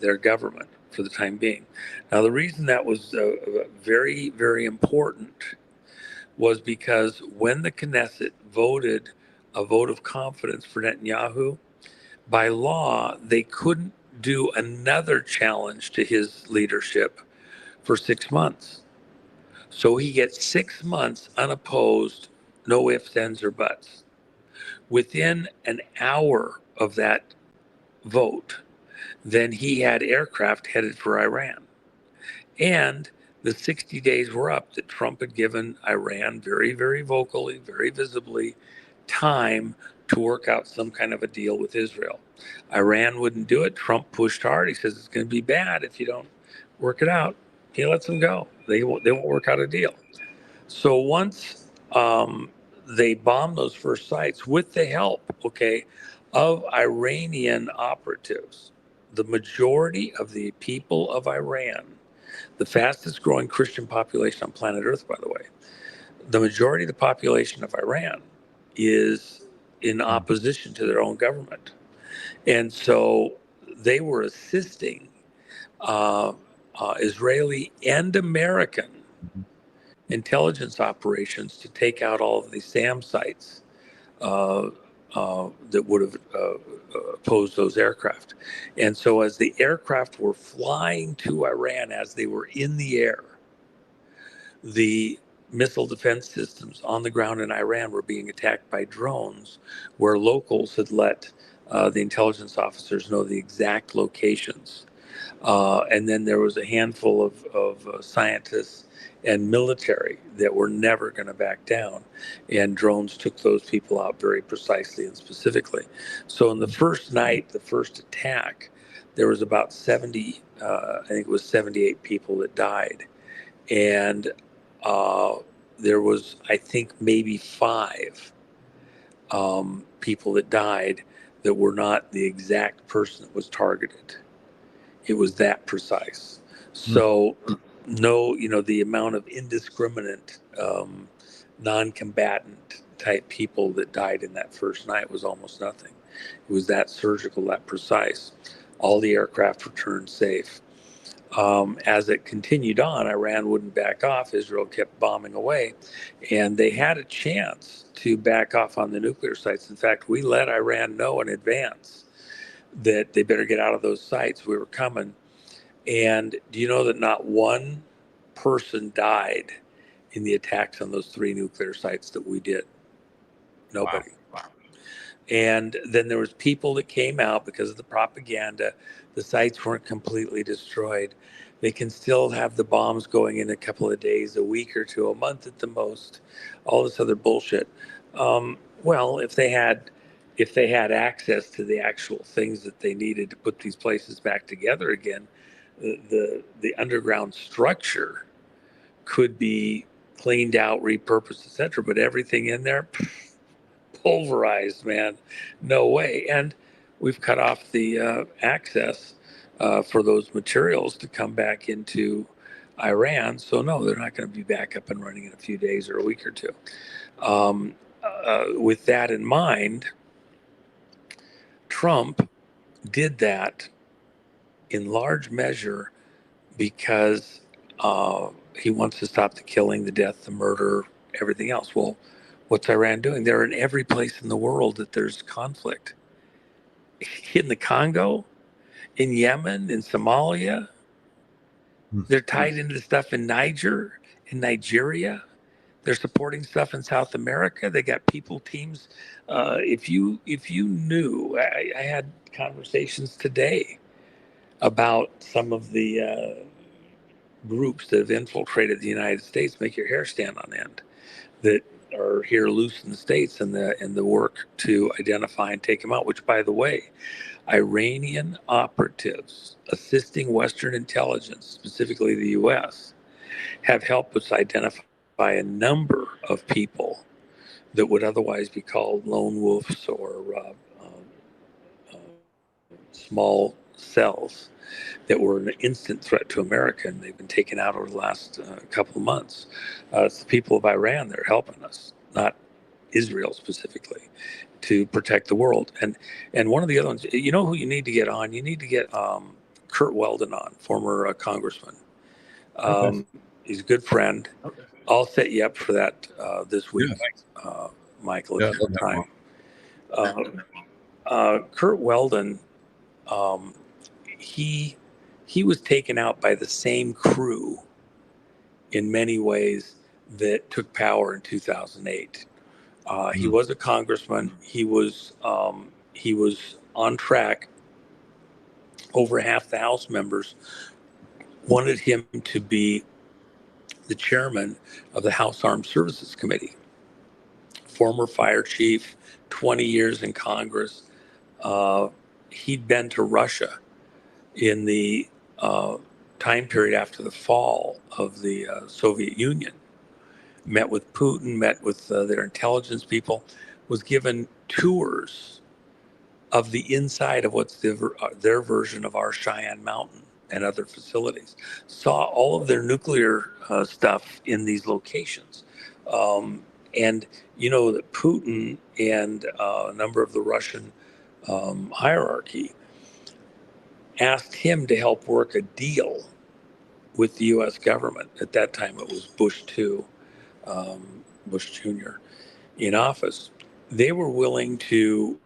their government for the time being. Now, the reason that was very, very important was because when the Knesset voted a vote of confidence for Netanyahu, by law, they couldn't do another challenge to his leadership for 6 months. So he gets 6 months unopposed, no ifs, ands, or buts. Within an hour of that vote, then he had aircraft headed for Iran. And the 60 days were up that Trump had given Iran very, very vocally, very visibly, time to work out some kind of a deal with Israel. Iran wouldn't do it. Trump pushed hard. He says it's going to be bad if you don't work it out. He lets them go. They won't work out a deal. So once they bombed those first sites with the help, of Iranian operatives, the majority of the people of Iran, the fastest growing Christian population on planet Earth, by the way, the majority of the population of Iran is in opposition to their own government. And so they were assisting Israeli and American intelligence operations to take out all of these SAM sites that would have opposed those aircraft. And so as the aircraft were flying to Iran, as they were in the air, the missile defense systems on the ground in Iran were being attacked by drones, where locals had let the intelligence officers know the exact locations And then there was a handful of scientists and military that were never going to back down. And drones took those people out very precisely and specifically. So in the first night, the first attack, there was about 70, I think it was 78 people that died. And there was, I think, maybe 5 people that died that were not the exact person that was targeted. It was that precise. So, no, the amount of indiscriminate, non-combatant type people that died in that first night was almost nothing. It was that surgical, that precise. All the aircraft returned safe. As it continued on, Iran wouldn't back off. Israel kept bombing away, and they had a chance to back off on the nuclear sites. In fact, we let Iran know in advance that they better get out of those sites. We were coming. And do you know that not one person died in the attacks on those 3 nuclear sites that we did? Nobody. Wow. And then there was people that came out because of the propaganda. The sites weren't completely destroyed. They can still have the bombs going in a couple of days, a week or 2, a month at the most, all this other bullshit. Well, if they had access to the actual things that they needed to put these places back together again, the underground structure could be cleaned out, repurposed, etc. But everything in there, pulverized, man, no way. And we've cut off the access for those materials to come back into Iran. So no, they're not going to be back up and running in a few days or a week or 2. With that in mind, Trump did that in large measure because he wants to stop the killing, the death, the murder, everything else. Well, what's Iran doing? They're in every place in the world that there's conflict. In the Congo, in Yemen, in Somalia. They're tied into stuff in Niger, in Nigeria. They're supporting stuff in South America. They got people, teams. If you knew, I had conversations today about some of the groups that have infiltrated the United States, make your hair stand on end, that are here loose in the States, and the work to identify and take them out, which, by the way, Iranian operatives assisting Western intelligence, specifically the U.S., have helped us identify a number of people that would otherwise be called lone wolves or small cells that were an instant threat to America, and they've been taken out over the last couple of months. It's the people of Iran that are helping us, not Israel specifically, to protect the world. And one of the other ones, you know who you need to get on? You need to get Curt Weldon on, former congressman. Okay. He's a good friend. Okay. I'll set you up for that this week, Michael, if you have time. Curt Weldon, he was taken out by the same crew in many ways that took power in 2008. He was a congressman. He was on track. Over half the House members wanted him to be the chairman of the House Armed Services Committee. Former fire chief, 20 years in Congress. He'd been to Russia in the time period after the fall of the Soviet Union. Met with Putin, met with their intelligence people, was given tours of the inside of what's their version of our Cheyenne Mountain and other facilities. Saw all of their nuclear stuff in these locations. And you know that Putin and a number of the Russian hierarchy asked him to help work a deal with the U.S. government. At that time, it was Bush II, Bush Jr. in office. They were willing to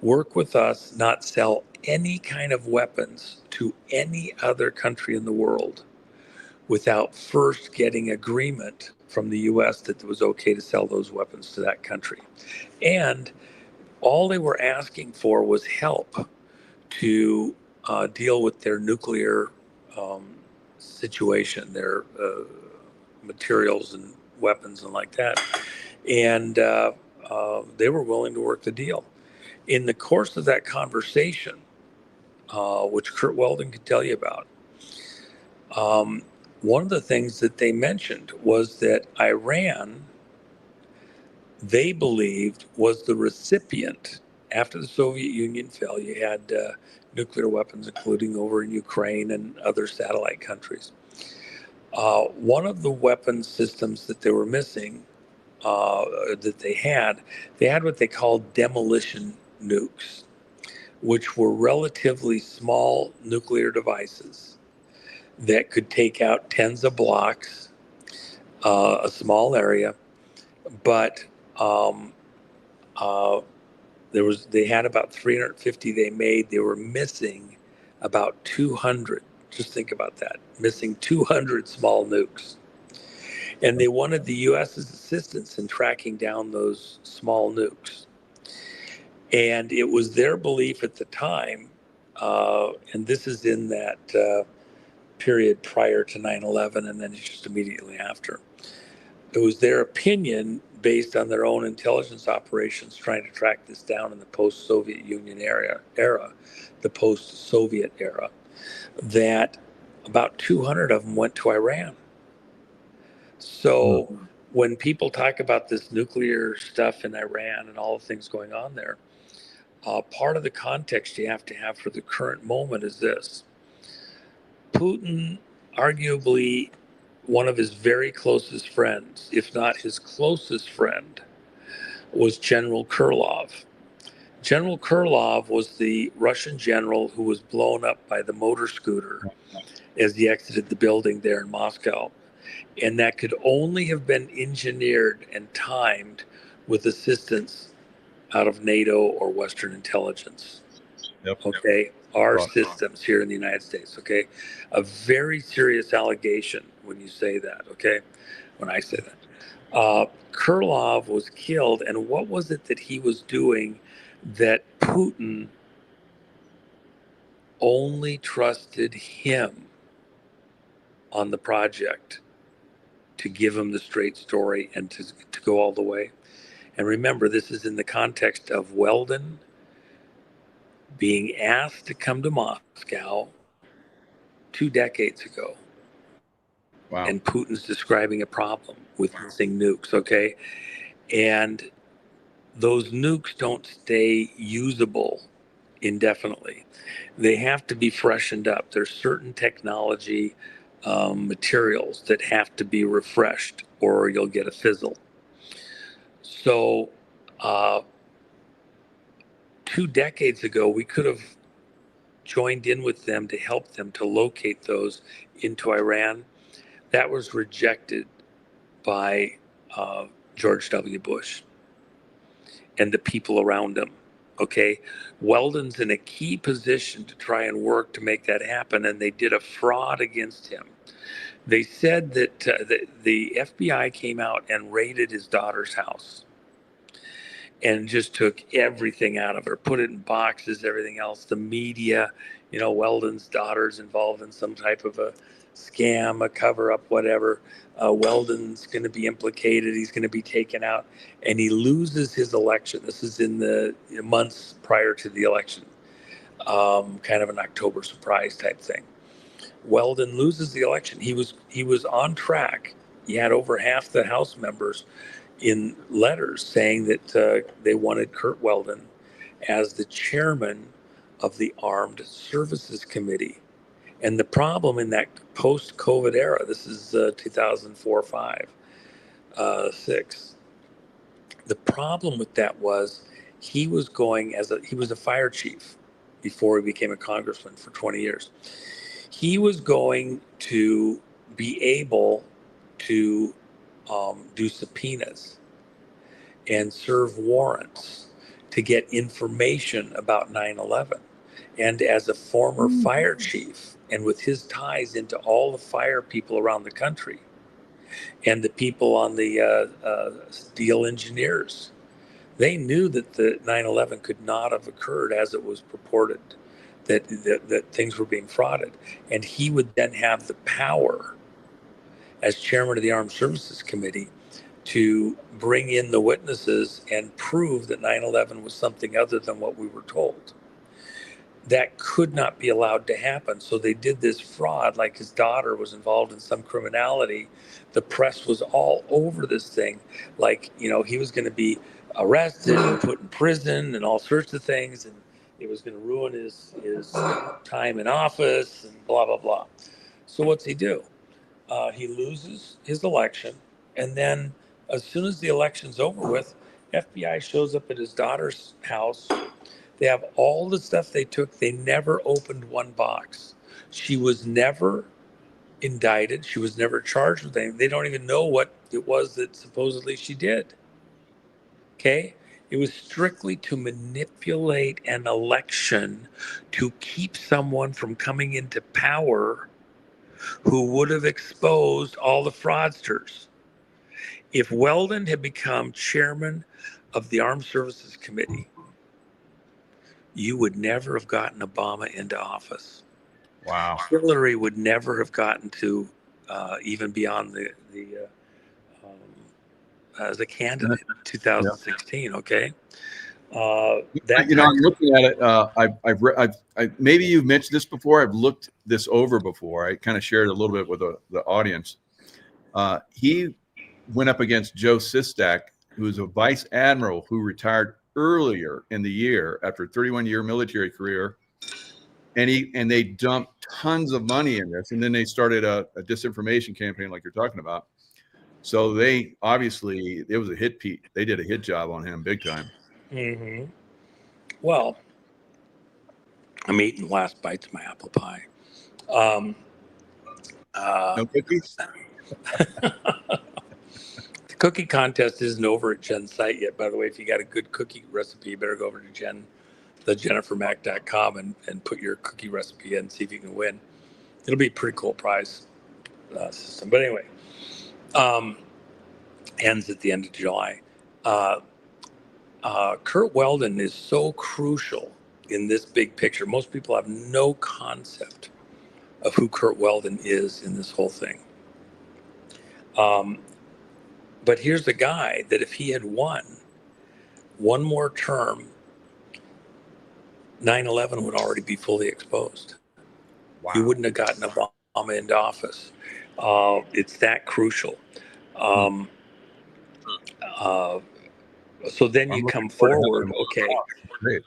work with us, not sell any kind of weapons to any other country in the world without first getting agreement from the U.S. that it was okay to sell those weapons to that country. And all they were asking for was help to deal with their nuclear situation, their materials and weapons and like that. And they were willing to work the deal. In the course of that conversation, which Curt Weldon could tell you about, one of the things that they mentioned was that Iran, they believed, was the recipient. After the Soviet Union fell, you had nuclear weapons, including over in Ukraine and other satellite countries. One of the weapon systems that they were missing, that they had what they called demolition nukes, which were relatively small nuclear devices that could take out tens of blocks, a small area, but they had about 350 they made. They were missing about 200. Just think about that, missing 200 small nukes. And they wanted the U.S.'s assistance in tracking down those small nukes. And it was their belief at the time, and this is in that period prior to 9/11 and then just immediately after. It was their opinion, based on their own intelligence operations trying to track this down in the post-Soviet Union era, the post-Soviet era, that about 200 of them went to Iran. So when people talk about this nuclear stuff in Iran and all the things going on there, part of the context you have to have for the current moment is this. Putin, arguably one of his very closest friends, if not his closest friend, was General Krylov. General Krylov was the Russian general who was blown up by the motor scooter as he exited the building there in Moscow. And that could only have been engineered and timed with assistance out of NATO or Western intelligence. Yep. Okay, our systems here in the United States. Okay, a very serious allegation when you say that. Okay, when I say that, Krylov was killed, and what was it that he was doing that Putin only trusted him on the project to give him the straight story and to go all the way? And remember, this is in the context of Weldon being asked to come to Moscow 2 decades ago. Wow. And Putin's describing a problem with missing nukes, okay? And those nukes don't stay usable indefinitely. They have to be freshened up. There's certain technology materials that have to be refreshed or you'll get a fizzle. So 2 decades ago, we could have joined in with them to help them to locate those into Iran. That was rejected by George W. Bush and the people around him. Okay, Weldon's in a key position to try and work to make that happen, and they did a fraud against him. They said that the FBI came out and raided his daughter's house and just took everything out of her, put it in boxes, everything else. The media, Weldon's daughter's involved in some type of a scam, a cover-up, whatever. Weldon's going to be implicated. He's going to be taken out, and he loses his election. This is in the months prior to the election, kind of an October surprise type thing. Weldon loses the election. He was on track. He had over half the House members in letters saying that they wanted Curt Weldon as the chairman of the Armed Services Committee. And the problem in that post-COVID era, this is 2004, 5, 6. The problem with that was he was a fire chief before he became a congressman for 20 years. He was going to be able to do subpoenas and serve warrants to get information about 9/11. And as a former fire chief, and with his ties into all the fire people around the country, and the people on the steel engineers. They knew that the 9/11 could not have occurred as it was purported, that things were being frauded. And he would then have the power, as chairman of the Armed Services Committee, to bring in the witnesses and prove that 9/11 was something other than what we were told. That could not be allowed to happen. So they did this fraud, like his daughter was involved in some criminality. The press was all over this thing. Like, you know, he was going to be arrested and put in prison and all sorts of things. And it was going to ruin his time in office and blah, blah, blah. So what's he do? He loses his election. And then as soon as the election's over with, FBI shows up at his daughter's house. They have all the stuff they took. They never opened one box. She was never indicted. She was never charged with anything. They don't even know what it was that supposedly she did. Okay? It was strictly to manipulate an election to keep someone from coming into power who would have exposed all the fraudsters. If Weldon had become chairman of the Armed Services Committee, you would never have gotten Obama into office. Wow. Hillary would never have gotten to even beyond as a candidate in 2016. Okay. I'm looking at it. Maybe you've mentioned this before. I've looked this over before. I kind of shared a little bit with the audience. He went up against Joe Sistak, who was a vice admiral who retired earlier in the year after a 31-year military career, and they dumped tons of money in this, and then they started a disinformation campaign like you're talking about. So they obviously, it was a hit piece. They did a hit job on him big time. Mm-hmm. Well, I'm eating the last bites of my apple pie. No cookies? The cookie contest isn't over at Jen's site yet. By the way, if you got a good cookie recipe, you better go over to thejennifermack.com and put your cookie recipe in and see if you can win. It'll be a pretty cool prize system. But anyway, ends at the end of July. Curt Weldon is so crucial in this big picture. Most people have no concept of who Curt Weldon is in this whole thing. But here's the guy that if he had won one more term, 9/11 would already be fully exposed. Wow. He wouldn't have gotten Obama into office. It's that crucial. So then you come forward, okay. Great.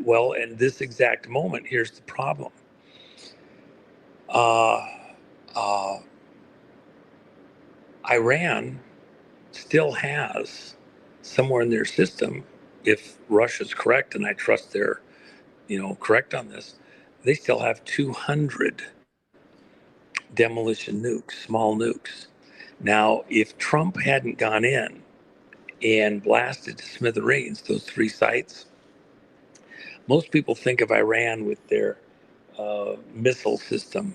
Well, in this exact moment, here's the problem. Iran still has somewhere in their system, if Russia's correct, and I trust they're, correct on this, they still have 200 demolition nukes, small nukes. Now, if Trump hadn't gone in and blasted to smithereens those 3 sites, most people think of Iran with their missile system,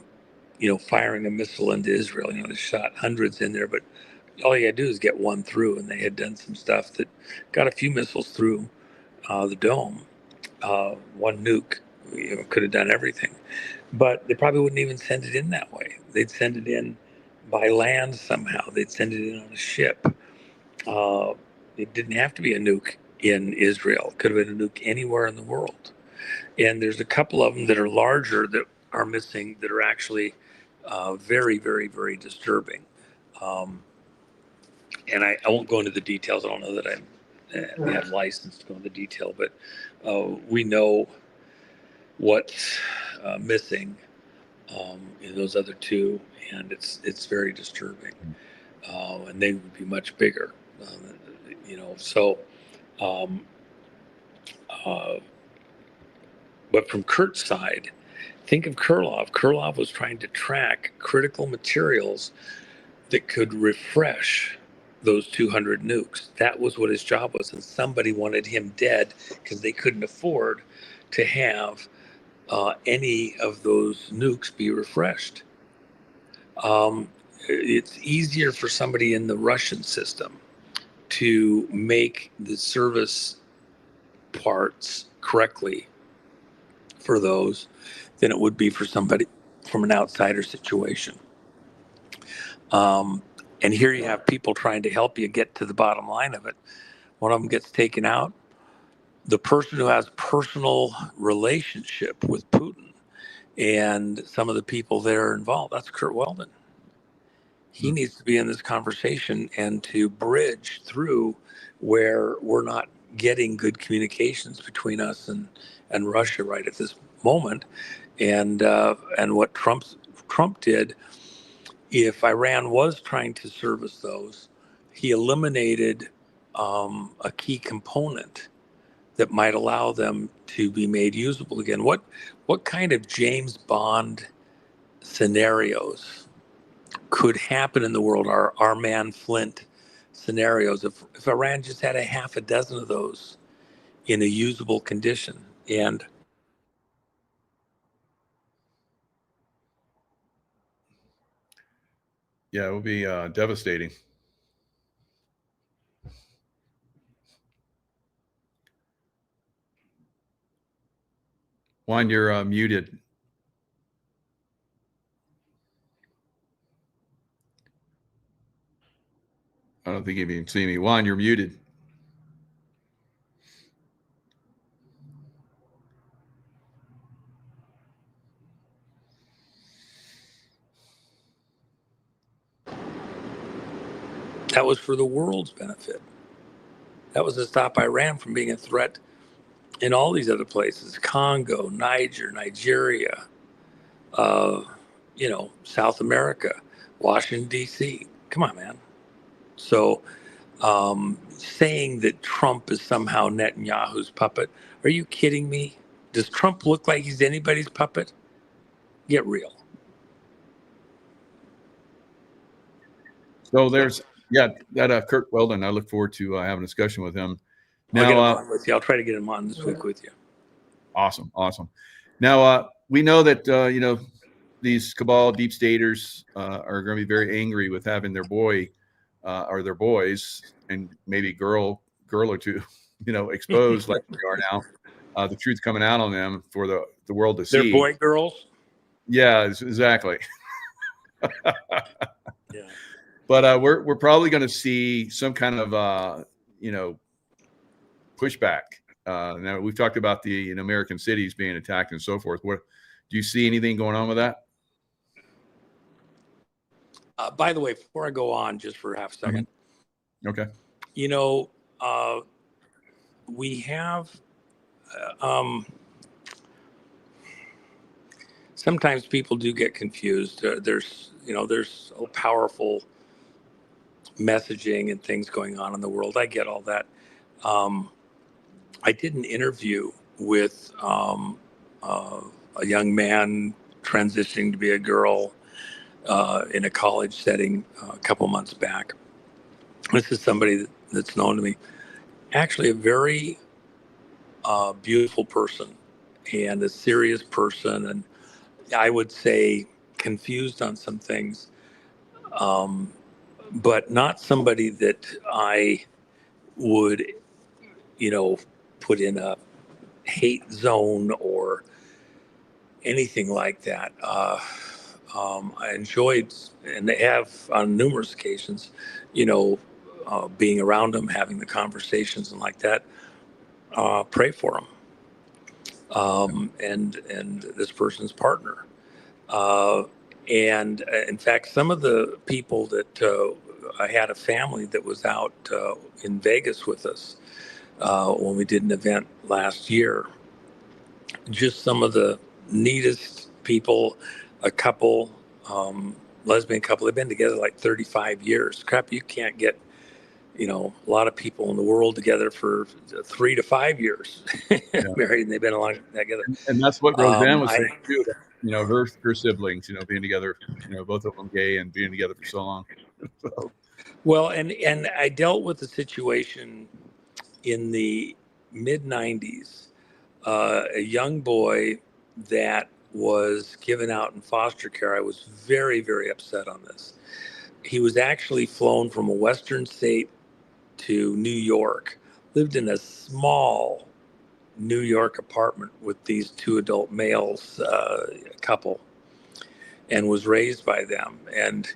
firing a missile into Israel. They shot hundreds in there, but all you got to do is get one through, and they had done some stuff that got a few missiles through the dome. One nuke, could have done everything, but they probably wouldn't even send it in that way. They'd send it in by land somehow. They'd send it in on a ship. It didn't have to be a nuke in Israel. It could have been a nuke anywhere in the world. And there's a couple of them that are larger that are missing that are actually very, very, very disturbing. And I won't go into the details. I don't know that I have license to go into detail, but we know what's missing in those other 2, and it's very disturbing. And they would be much bigger, So, but from Curt's side, think of Kurlov. Kurlov was trying to track critical materials that could refresh those 200 nukes. That was what his job was. And somebody wanted him dead because they couldn't afford to have any of those nukes be refreshed. it's easier for somebody in the Russian system to make the service parts correctly for those than it would be for somebody from an outsider situation. And here you have people trying to help you get to the bottom line of it. One of them gets taken out. The person who has personal relationship with Putin and some of the people there involved, that's Curt Weldon. He needs to be in this conversation and to bridge through where we're not getting good communications between us and Russia right at this moment. And what Trump did, if Iran was trying to service those, he eliminated a key component that might allow them to be made usable again. What kind of James Bond scenarios could happen in the world? Our man Flint scenarios. If Iran just had a half a dozen of those in a usable condition, and yeah, it would be devastating. Juan, you're muted. I don't think you can see me. Juan, you're muted. that was for the world's benefit. That was to stop Iran from being a threat in all these other places: Congo, Niger, Nigeria, South America, Washington, D.C. Come on, man. So saying that Trump is somehow Netanyahu's puppet, are you kidding me? Does Trump look like he's anybody's puppet? Get real. So there's, that Curt Weldon. I look forward to having a discussion with him. I'll get him on with you. I'll try to get him on this week with you. Awesome. Now, we know that, these cabal deep staters are going to be very angry with having their boy or their boys and maybe girl or two, exposed like we are now. The truth coming out on them for the world to see. They're boy girls? Yeah, exactly. Yeah. But we're probably going to see some kind of, pushback. Now, we've talked about the American cities being attacked and so forth. What do you see anything going on with that? By the way, before I go on, just for half a second. Okay. We have sometimes people do get confused. There's a powerful messaging and things going on in the world. I get all that. I did an interview with a young man transitioning to be a girl in a college setting a couple months back. This is somebody that's known to me. Actually, a very beautiful person and a serious person, and I would say confused on some things, but not somebody that I would, put in a hate zone or anything like that. I enjoyed, and they have on numerous occasions, being around them, having the conversations and like that. Pray for them, and this person's partner. And in fact, some of the people that I had a family that was out in Vegas with us when we did an event last year. Just some of the neatest people, a couple, lesbian couple, they've been together like 35 years. Crap, you can't get, a lot of people in the world together for 3 to 5 years married, and they've been along together. And that's what Roseanne was saying too. Her siblings, being together, both of them gay and being together for so long. So. Well, and I dealt with the situation in the mid 90s, a young boy that was given out in foster care. I was very, very upset on this. he was actually flown from a Western state to New York, lived in a small New York apartment with these two adult males, couple, and was raised by them, and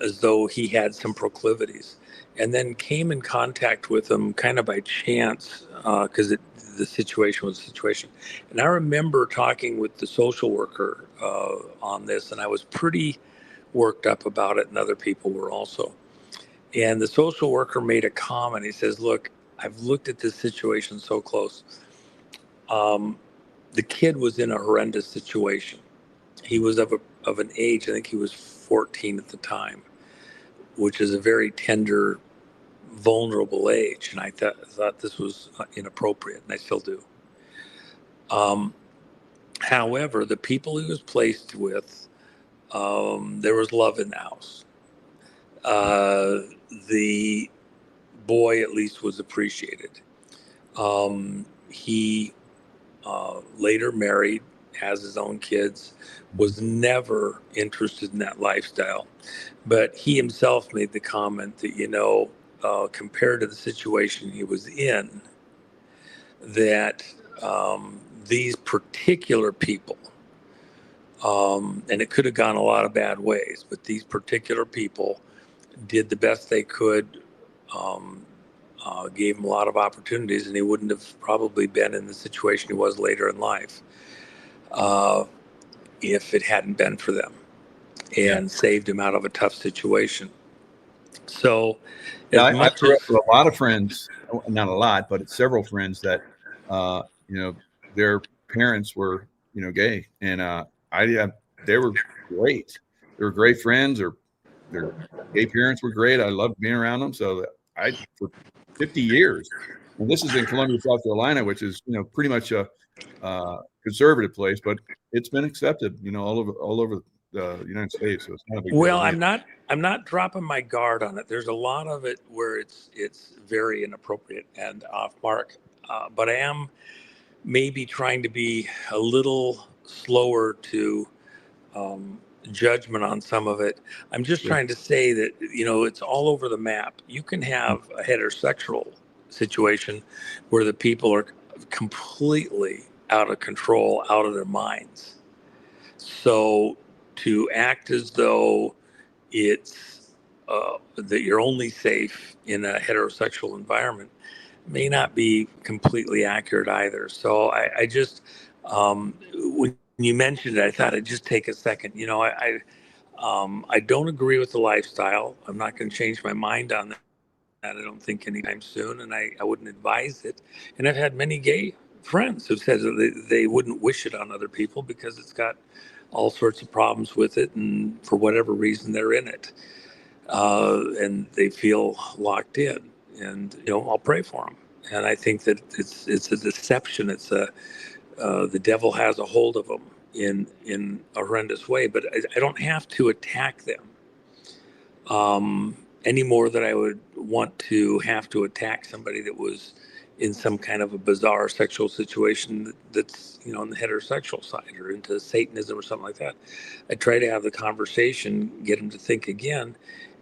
as though he had some proclivities, and then came in contact with them kind of by chance, because the situation was a situation. And I remember talking with the social worker on this, and I was pretty worked up about it, and other people were also. And the social worker made a comment. He says, "Look, I've looked at this situation so close. The kid was in a horrendous situation. He was of an age, I think he was 14 at the time, which is a very tender, vulnerable age. And I thought this was inappropriate, and I still do. However, the people he was placed with, there was love in the house. The boy, at least, was appreciated. He later married, has his own kids, was never interested in that lifestyle. But he himself made the comment that, compared to the situation he was in, that these particular people, and it could have gone a lot of bad ways, but these particular people did the best they could, gave him a lot of opportunities, and he wouldn't have probably been in the situation he was later in life if it hadn't been for them, and saved him out of a tough situation. So, I grew up with a lot of friends, not a lot, but several friends that, their parents were, gay, and they were great. They were great friends, or their gay parents were great. I loved being around them. So for 50 years, and this is in Columbia, South Carolina, which is, pretty much a conservative place, but it's been accepted, all over the United States. So it's not a big deal. I'm not dropping my guard on it. There's a lot of it where it's very inappropriate and off mark, but I am maybe trying to be a little slower to judgment on some of it. I'm just trying to say that, it's all over the map. You can have a heterosexual situation where the people are completely out of control, out of their minds. So to act as though it's that you're only safe in a heterosexual environment may not be completely accurate either. So I just, when you mentioned it, I thought I'd just take a second. I don't agree with the lifestyle. I'm not going to change my mind on that. I don't think anytime soon, and I wouldn't advise it. And I've had many gay friends who said that they wouldn't wish it on other people because it's got all sorts of problems with it, and for whatever reason they're in it, and they feel locked in. And I'll pray for them. And I think that it's a deception. It's the devil has a hold of them in a horrendous way. But I don't have to attack them any more than I would want to have to attack somebody that was in some kind of a bizarre sexual situation that's on the heterosexual side, or into Satanism or something like that. I try to have the conversation, get them to think again,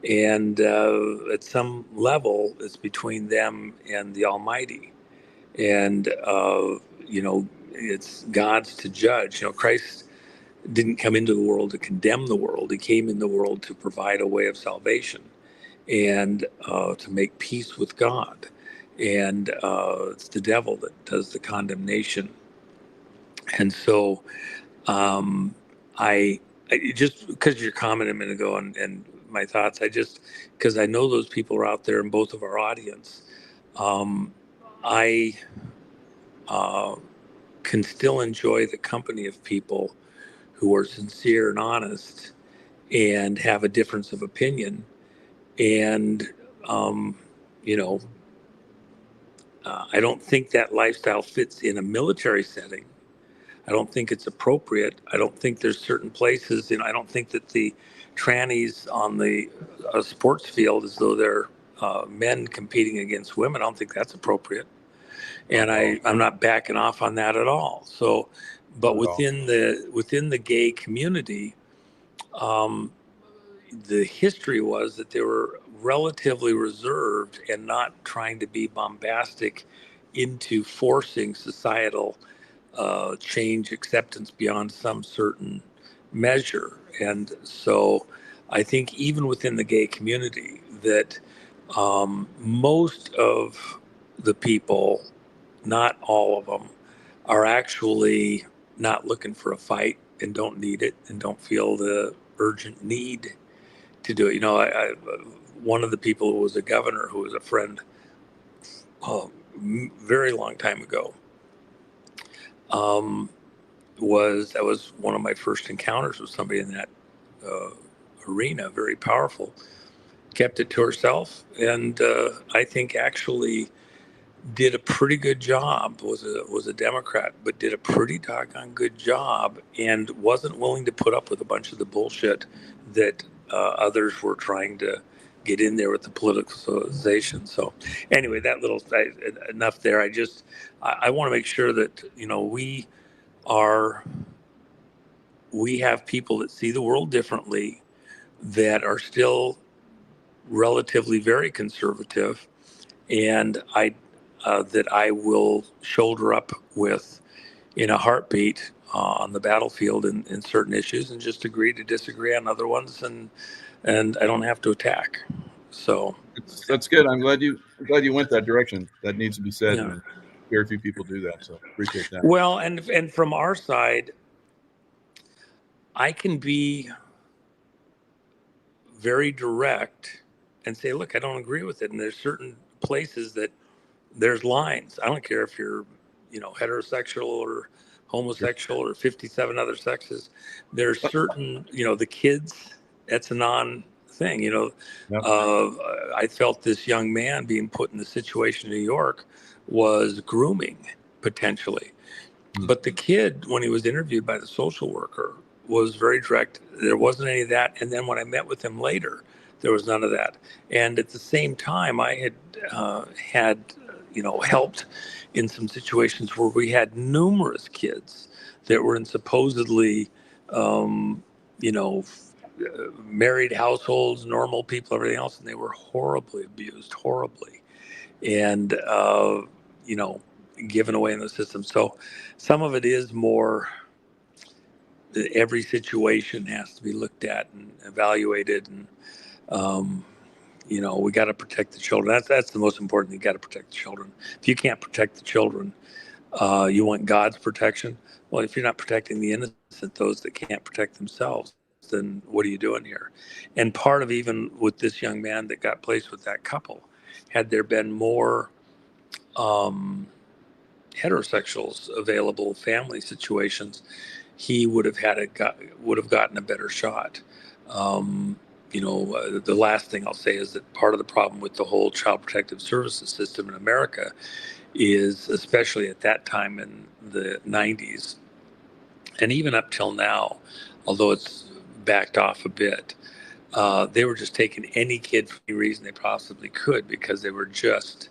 and at some level, it's between them and the Almighty, and it's God's to judge. Christ didn't come into the world to condemn the world; He came in the world to provide a way of salvation and to make peace with God. And it's the devil that does the condemnation. And so I just, because your comment a minute ago and my thoughts, because I know those people are out there in both of our audience, I can still enjoy the company of people who are sincere and honest and have a difference of opinion. And, I don't think that lifestyle fits in a military setting. I don't think it's appropriate. I don't think there's certain places, I don't think that the trannies on the sports field, as though they're men competing against women, I don't think that's appropriate. And I'm not backing off on that at all. So, but within the gay community, the history was that they were relatively reserved and not trying to be bombastic into forcing societal change acceptance beyond some certain measure. And so I think even within the gay community that most of the people, not all of them, are actually not looking for a fight and don't need it and don't feel the urgent need to do it. You know, one of the people who was a governor who was a friend very long time ago that was one of my first encounters with somebody in that arena, very powerful, kept it to herself, and I think actually did a pretty good job, was a Democrat, but did a pretty doggone good job and wasn't willing to put up with a bunch of the bullshit that others were trying to get in there with the politicalization. So anyway, that little, enough there. I want to make sure that, you know, we have people that see the world differently, that are still relatively very conservative, and that I will shoulder up with in a heartbeat on the battlefield in certain issues, and just agree to disagree on other ones, and I don't have to attack. So that's good. I'm glad you went that direction. That needs to be said. Yeah. And very few people do that, so appreciate that. Well, and from our side, I can be very direct and say, look, I don't agree with it, and there's certain places that there's lines. I don't care if you're, you know, heterosexual or homosexual or 57 other sexes. There's certain, you know, the kids, that's a non thing, you know. Yep. I felt this young man being put in the situation in New York was grooming potentially. But the kid, when he was interviewed by the social worker, was very direct. There wasn't any of that. And then when I met with him later, there was none of that. And at the same time, I had you know, helped in some situations where we had numerous kids that were in supposedly, you know, married households, normal people, everything else, and they were horribly abused, horribly, and you know, given away in the system. So some of it is more, every situation has to be looked at and evaluated, and you know, we got to protect the children. That's the most important thing. You got to protect the children. If you can't protect the children, you want God's protection. Well, if you're not protecting the innocent, those that can't protect themselves, then what are you doing here? And part of, even with this young man that got placed with that couple, had there been more heterosexuals available, family situations, he would have gotten a better shot. You know, the last thing I'll say is that part of the problem with the whole child protective services system in America is, especially at that time in the 90s, and even up till now, although it's backed off a bit, they were just taking any kid for any reason they possibly could, because they were just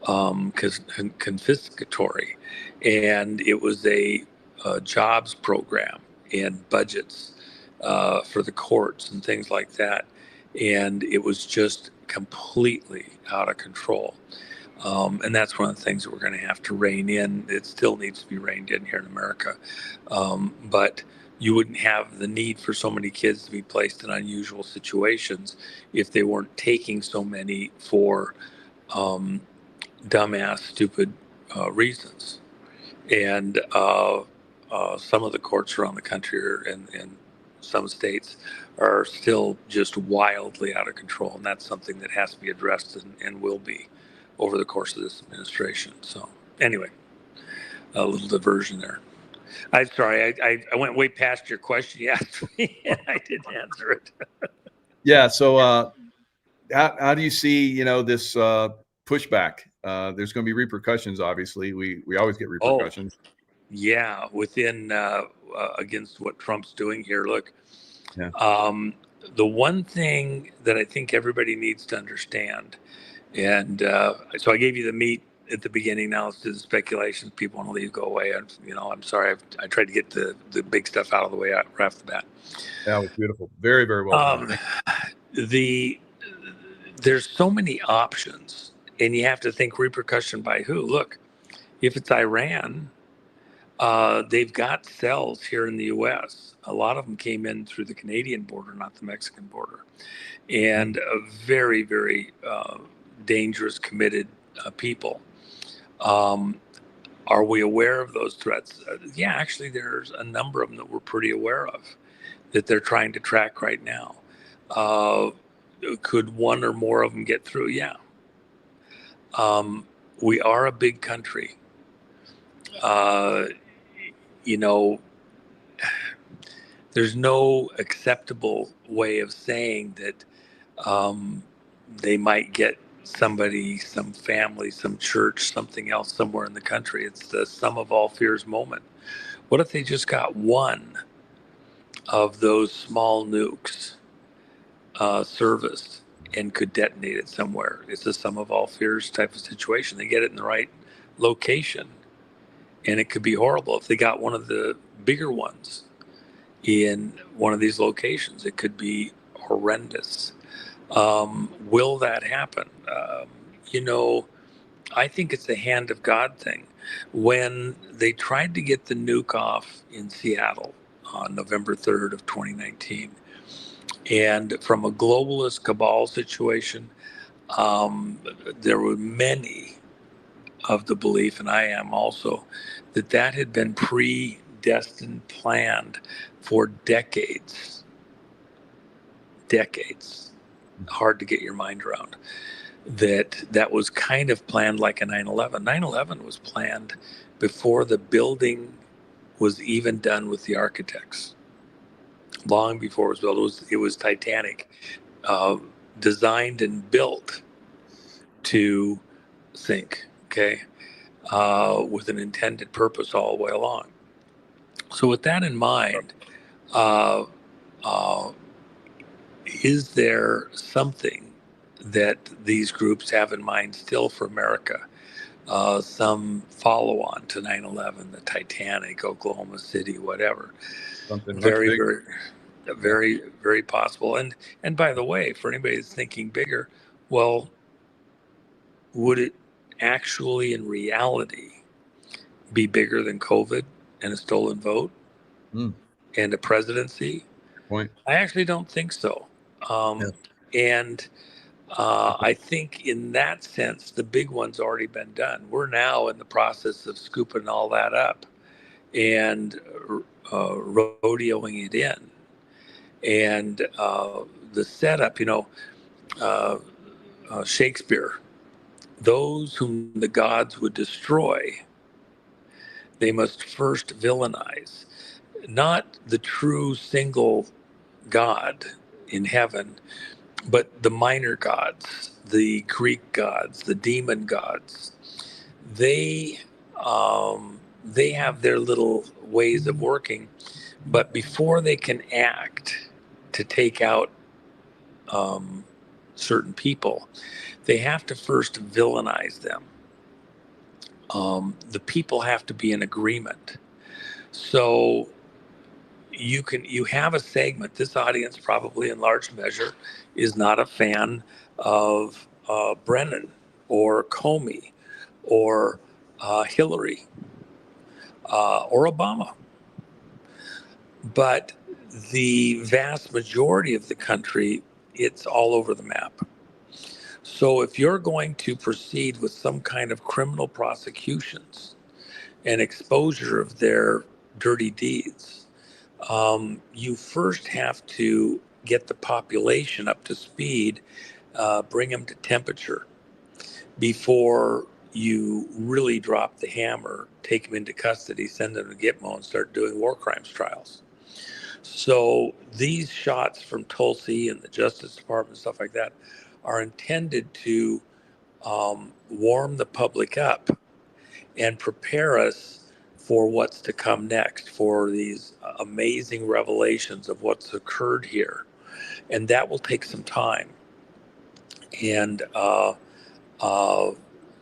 confiscatory. And it was a jobs program and budgets for the courts and things like that. And it was just completely out of control. And that's one of the things that we're going to have to rein in. It still needs to be reined in here in America. But you wouldn't have the need for so many kids to be placed in unusual situations if they weren't taking so many for dumbass, stupid reasons. And some of the courts around the country and some states are still just wildly out of control. And that's something that has to be addressed and will be over the course of this administration. So anyway, a little diversion there. I'm sorry, I went way past your question you asked me, and I didn't answer it. Yeah. So how do you see, you know, this pushback? There's going to be repercussions. Obviously, we always get repercussions. Oh, yeah, within against what Trump's doing here. Look, Yeah. The one thing that I think everybody needs to understand, and so I gave you the meat at the beginning. Now it's the speculations. People want to leave, go away. And you know, I'm sorry. I tried to get the big stuff out of the way right off the bat. That was beautiful. Very, very well done. there's so many options, and you have to think repercussion by who. Look, if it's Iran, they've got cells here in the U.S. A lot of them came in through the Canadian border, not the Mexican border, and very, very dangerous, committed people. Are we aware of those threats? Yeah, actually, there's a number of them that we're pretty aware of that they're trying to track right now. Could one or more of them get through? Yeah. We are a big country. You know, there's no acceptable way of saying that they might get somebody, some family, some church, something else somewhere in the country. It's the sum of all fears moment. What if they just got one of those small nukes serviced and could detonate it somewhere? It's a sum of all fears type of situation. They get it in the right location, and it could be horrible. If they got one of the bigger ones in one of these locations, it could be horrendous. Will that happen? You know, I think it's a hand of God thing. When they tried to get the nuke off in Seattle on November 3rd of 2019, and from a globalist cabal situation, there were many of the belief, and I am also, that that had been predestined, planned for decades. Hard to get your mind around. That was kind of planned like a 9/11. 9/11 was planned before the building was even done with the architects. Long before it was built, it was Titanic, designed and built to sink. Okay, with an intended purpose all the way along. So with that in mind, is there something that these groups have in mind still for America? Some follow on to 9/11, the Titanic, Oklahoma City, whatever. Something much Very, bigger. very, very possible. And by the way, for anybody that's thinking bigger, well, would it actually in reality be bigger than COVID and a stolen vote and a presidency? Point. I actually don't think so. And I think in that sense, the big one's already been done. We're now in the process of scooping all that up and rodeoing it in. And the setup, you know, Shakespeare, those whom the gods would destroy, they must first villainize. Not the true single God in heaven, but the minor gods, the Greek gods, the demon gods. They have their little ways of working, but before they can act to take out certain people, they have to first villainize them. The people have to be in agreement. So you have a segment. This audience, probably in large measure, is not a fan of Brennan or Comey or Hillary or Obama. But the vast majority of the country, it's all over the map. So if you're going to proceed with some kind of criminal prosecutions and exposure of their dirty deeds, you first have to get the population up to speed, bring them to temperature before you really drop the hammer, take them into custody, send them to Gitmo and start doing war crimes trials. So these shots from Tulsi and the Justice Department, stuff like that, are intended to warm the public up and prepare us for what's to come next, for these amazing revelations of what's occurred here. And that will take some time. And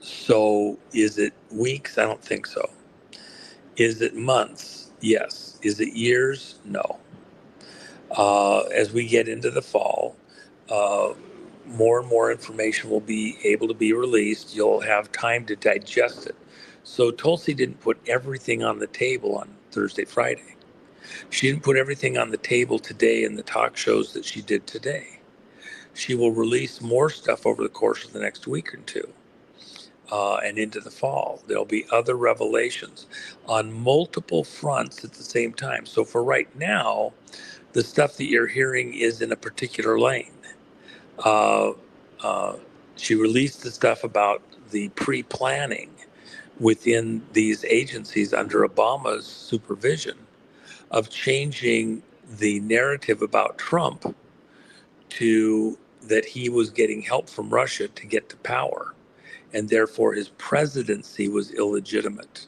so is it weeks? I don't think so. Is it months? Yes. Is it years? No. As we get into the fall, more and more information will be able to be released. You'll have time to digest it. So Tulsi didn't put everything on the table on Thursday, Friday. She didn't put everything on the table today in the talk shows that she did today. She will release more stuff over the course of the next week or two, and into the fall. There'll be other revelations on multiple fronts at the same time. So for right now, the stuff that you're hearing is in a particular lane. Uh, she released the stuff about the pre-planning within these agencies under Obama's supervision of changing the narrative about Trump to that he was getting help from Russia to get to power, and therefore his presidency was illegitimate.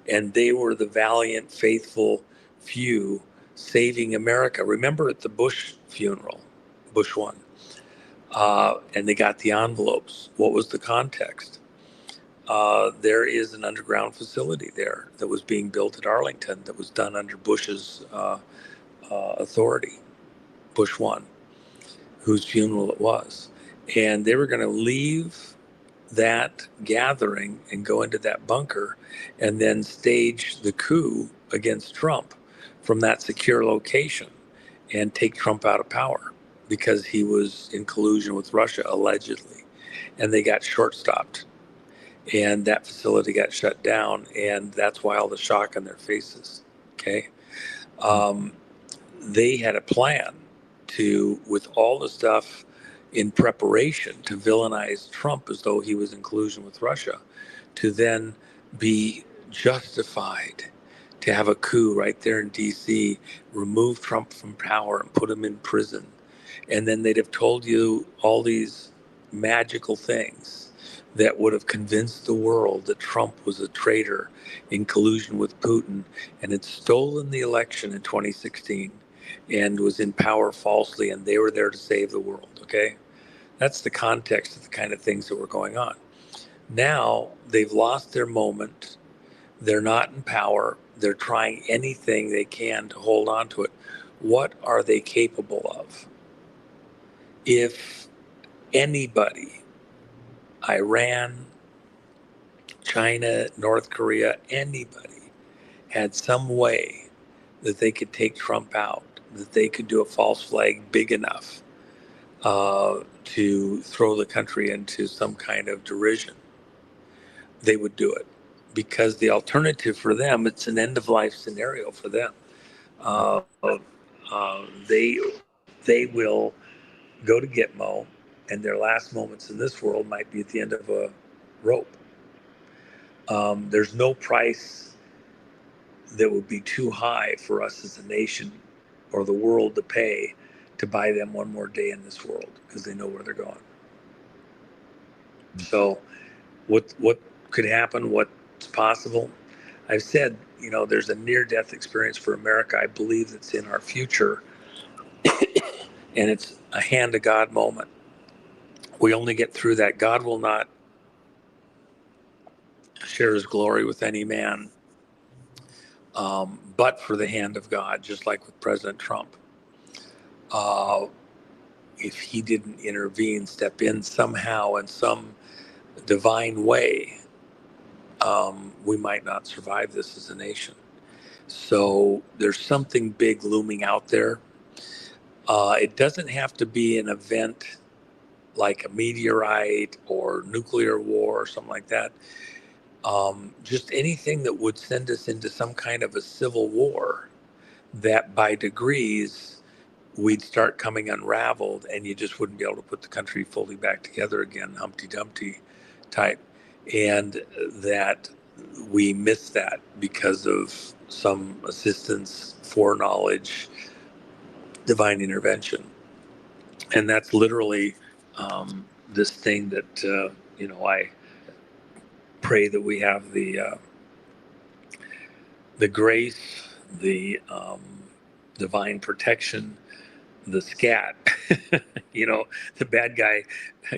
And they were the valiant, faithful few saving America. Remember at the Bush funeral, Bush one, and they got the envelopes. What was the context? There is an underground facility there that was being built at Arlington that was done under Bush's authority, Bush one, whose funeral it was. And they were going to leave that gathering and go into that bunker and then stage the coup against Trump from that secure location and take Trump out of power because he was in collusion with Russia, allegedly. And they got short-stopped. And that facility got shut down, and that's why all the shock on their faces, okay? They had a plan to, with all the stuff in preparation to villainize Trump as though he was in collusion with Russia, to then be justified to have a coup right there in DC, remove Trump from power and put him in prison. And then they'd have told you all these magical things that would have convinced the world that Trump was a traitor in collusion with Putin and had stolen the election in 2016 and was in power falsely, and they were there to save the world, okay? That's the context of the kind of things that were going on. Now they've lost their moment. They're not in power. They're trying anything they can to hold on to it. What are they capable of? If anybody, Iran, China, North Korea, anybody had some way that they could take Trump out, that they could do a false flag big enough to throw the country into some kind of derision, they would do it. Because the alternative for them, it's an end-of-life scenario for them. They will go to Gitmo, and their last moments in this world might be at the end of a rope. There's no price that would be too high for us as a nation or the world to pay to buy them one more day in this world, because they know where they're going. So what could happen, what's possible? I've said, there's a near-death experience for America. I believe it's in our future, and it's a hand-to-God moment. We only get through that. God will not share his glory with any man, but for the hand of God, just like with President Trump. If he didn't intervene, step in somehow in some divine way, we might not survive this as a nation. So there's something big looming out there. It doesn't have to be an event like a meteorite or nuclear war or something like that. Just anything that would send us into some kind of a civil war that by degrees we'd start coming unraveled, and you just wouldn't be able to put the country fully back together again, Humpty Dumpty type. And that we miss that because of some assistance, foreknowledge, divine intervention. And that's literally this thing that, I pray that we have the grace, the divine protection, the scat. The bad guy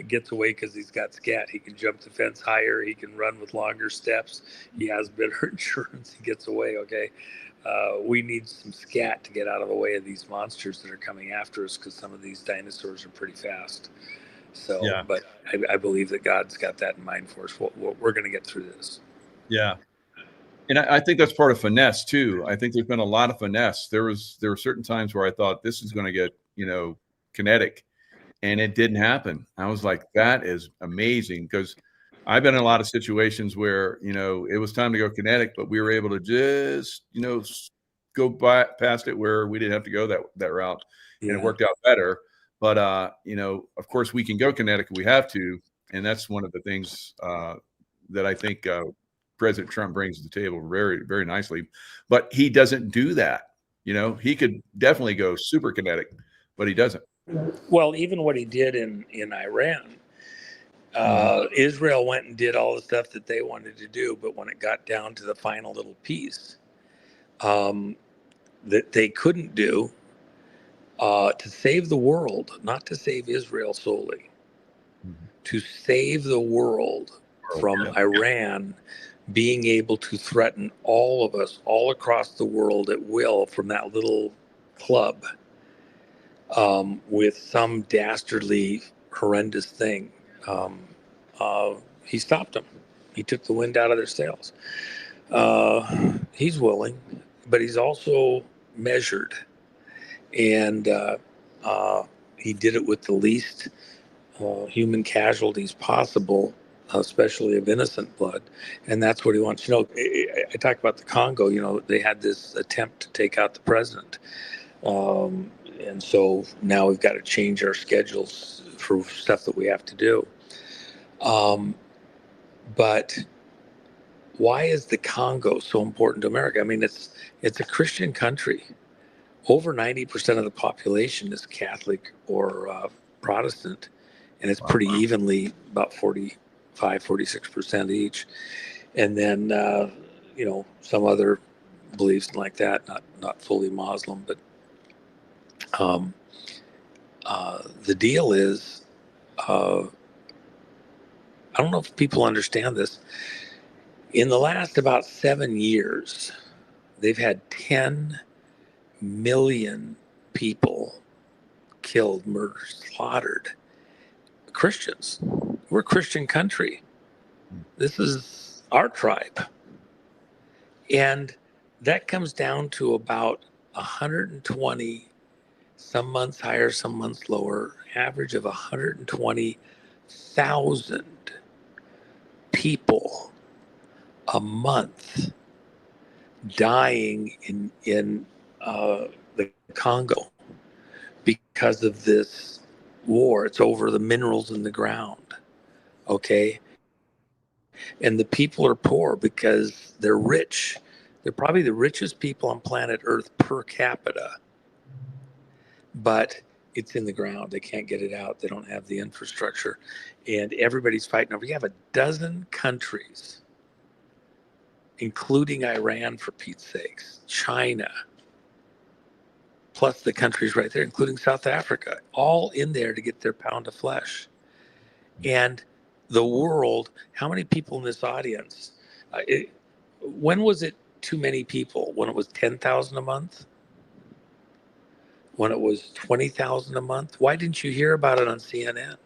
gets away because he's got scat. He can jump the fence higher. He can run with longer steps. He has better insurance. He gets away, okay? we need some scat to get out of the way of these monsters that are coming after us, because some of these dinosaurs are pretty fast. So, Yeah. but I believe that God's got that in mind for us. We're going to get through this. Yeah. And I think that's part of finesse too. I think there's been a lot of finesse. There were certain times where I thought this is going to get, kinetic, and it didn't happen. I was like, that is amazing, because I've been in a lot of situations where, it was time to go kinetic, but we were able to just, go past it where we didn't have to go that route. Yeah. And it worked out better. But, of course we can go kinetic if we have to. And that's one of the things that I think President Trump brings to the table very, very nicely. But he doesn't do that. He could definitely go super kinetic, but he doesn't. Well, even what he did in Iran, Israel went and did all the stuff that they wanted to do, but when it got down to the final little piece that they couldn't do to save the world, not to save Israel solely, to save the world from Iran being able to threaten all of us all across the world at will from that little club with some dastardly, horrendous thing. He stopped them. He took the wind out of their sails. He's willing, but he's also measured. And he did it with the least human casualties possible, especially of innocent blood. And that's what he wants. I talked about the Congo. They had this attempt to take out the president. And so now we've got to change our schedules for stuff that we have to do. But why is the Congo so important to America? I mean, it's a Christian country. Over 90% of the population is Catholic or Protestant, and it's pretty evenly, about 45, 46% each. And then, some other beliefs like that, not fully Muslim, but the deal is, I don't know if people understand this. In the last about 7 years, they've had 10 million people killed, murdered, slaughtered. Christians. We're a Christian country. This is our tribe. And that comes down to about 120, some months higher, some months lower, average of 120,000 people a month dying in the Congo because of this war. It's over the minerals in the ground. Okay. And the people are poor because they're rich. They're probably the richest people on planet Earth per capita. But it's in the ground. They can't get it out. They don't have the infrastructure. And everybody's fighting over. You have a dozen countries, including Iran, for Pete's sakes, China, plus the countries right there, including South Africa, all in there to get their pound of flesh. And the world, how many people in this audience? When was it too many people? When it was 10,000 a month? When it was 20,000 a month? Why didn't you hear about it on CNN?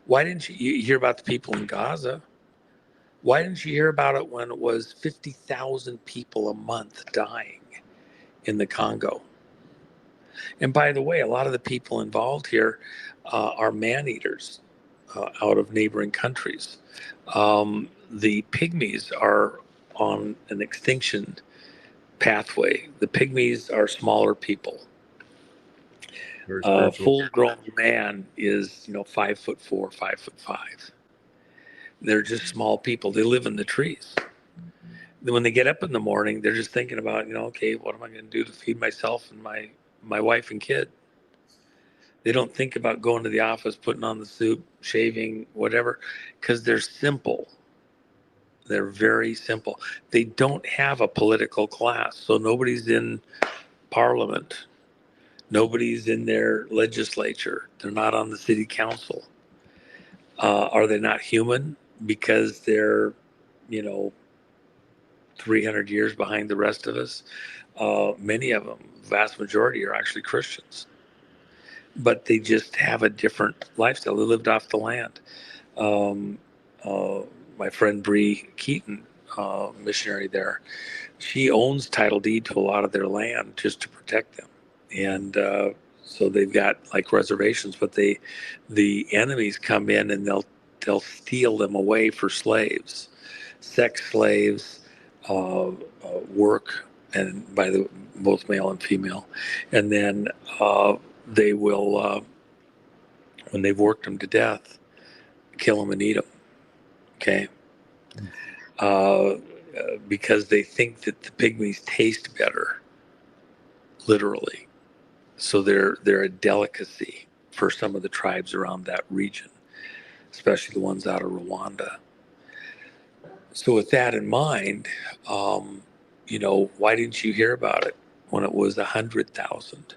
Why didn't you hear about the people in Gaza? Why didn't you hear about it when it was 50,000 people a month dying in the Congo? And by the way, a lot of the people involved here are man-eaters out of neighboring countries. The pygmies are on an extinction pathway. The pygmies are smaller people. Full-grown man is, 5'4", 5'5". They're just small people. They live in the trees. When they get up in the morning, they're just thinking about, okay, what am I going to do to feed myself and my wife and kid? They don't think about going to the office, putting on the suit, shaving, whatever, because they're simple. They're very simple. They don't have a political class. So nobody's in parliament. Nobody's in their legislature. They're not on the city council. Are they not human? Because they're, 300 years behind the rest of us. Many of them, vast majority, are actually Christians, but they just have a different lifestyle. They lived off the land. Um, my friend Bree Keaton, missionary there, she owns title deed to a lot of their land just to protect them. And so they've got like reservations, but the enemies come in and they'll steal them away for slaves, sex slaves, work, and by the both male and female, and then they will, when they've worked them to death, kill them and eat them. Okay, because they think that the pygmies taste better, literally. So they're a delicacy for some of the tribes around that region, especially the ones out of Rwanda. So with that in mind, why didn't you hear about it when it was 100,000?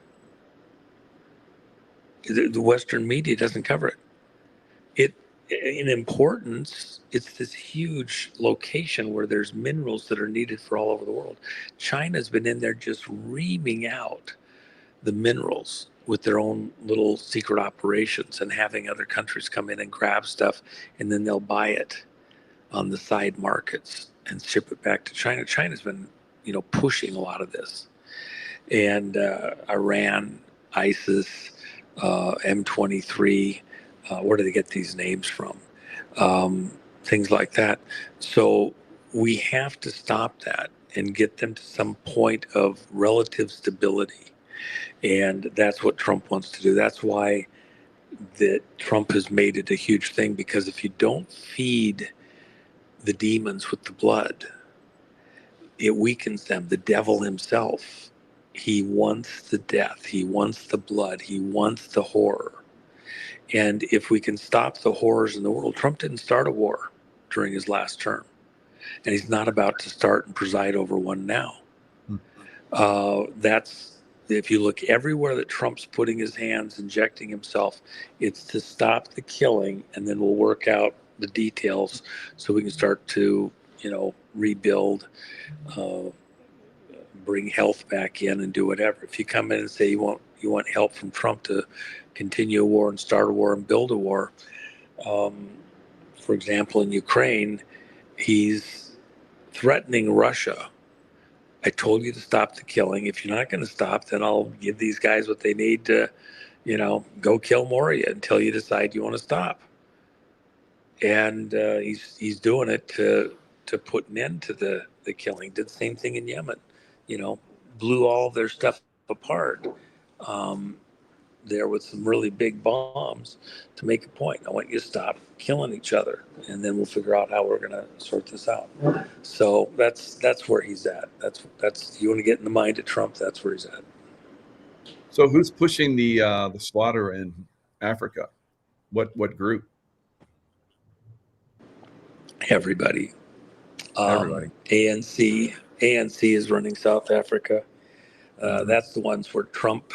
The Western media doesn't cover it. In importance, it's this huge location where there's minerals that are needed for all over the world. China's been in there just reaming out the minerals with their own little secret operations and having other countries come in and grab stuff, and then they'll buy it on the side markets and ship it back to China. China's been, pushing a lot of this. And Iran, ISIS, M23, where do they get these names from? Things like that. So we have to stop that and get them to some point of relative stability. And that's what Trump wants to do. That's why that Trump has made it a huge thing, because if you don't feed the demons with the blood, it weakens them. The devil himself, he wants the death, he wants the blood, he wants the horror. And if we can stop the horrors in the world, Trump didn't start a war during his last term, and he's not about to start and preside over one now. That's, if you look everywhere that Trump's putting his hands, injecting himself, it's to stop the killing, and then we'll work out the details so we can start to, rebuild, bring health back in, and do whatever. If you come in and say you want help from Trump to continue a war and start a war and build a war, for example, in Ukraine, he's threatening Russia. I told you to stop the killing. If you're not going to stop, then I'll give these guys what they need to, go kill more of you until you decide you want to stop. And he's doing it to put an end to the killing. Did the same thing in Yemen, blew all of their stuff apart there with some really big bombs to make a point. I want you to stop killing each other, and then we'll figure out how we're going to sort this out. So that's where he's at. That's you want to get in the mind of Trump, that's where he's at. So who's pushing the slaughter in Africa? What group? Everybody. Everybody. ANC is running South Africa. That's the ones where Trump,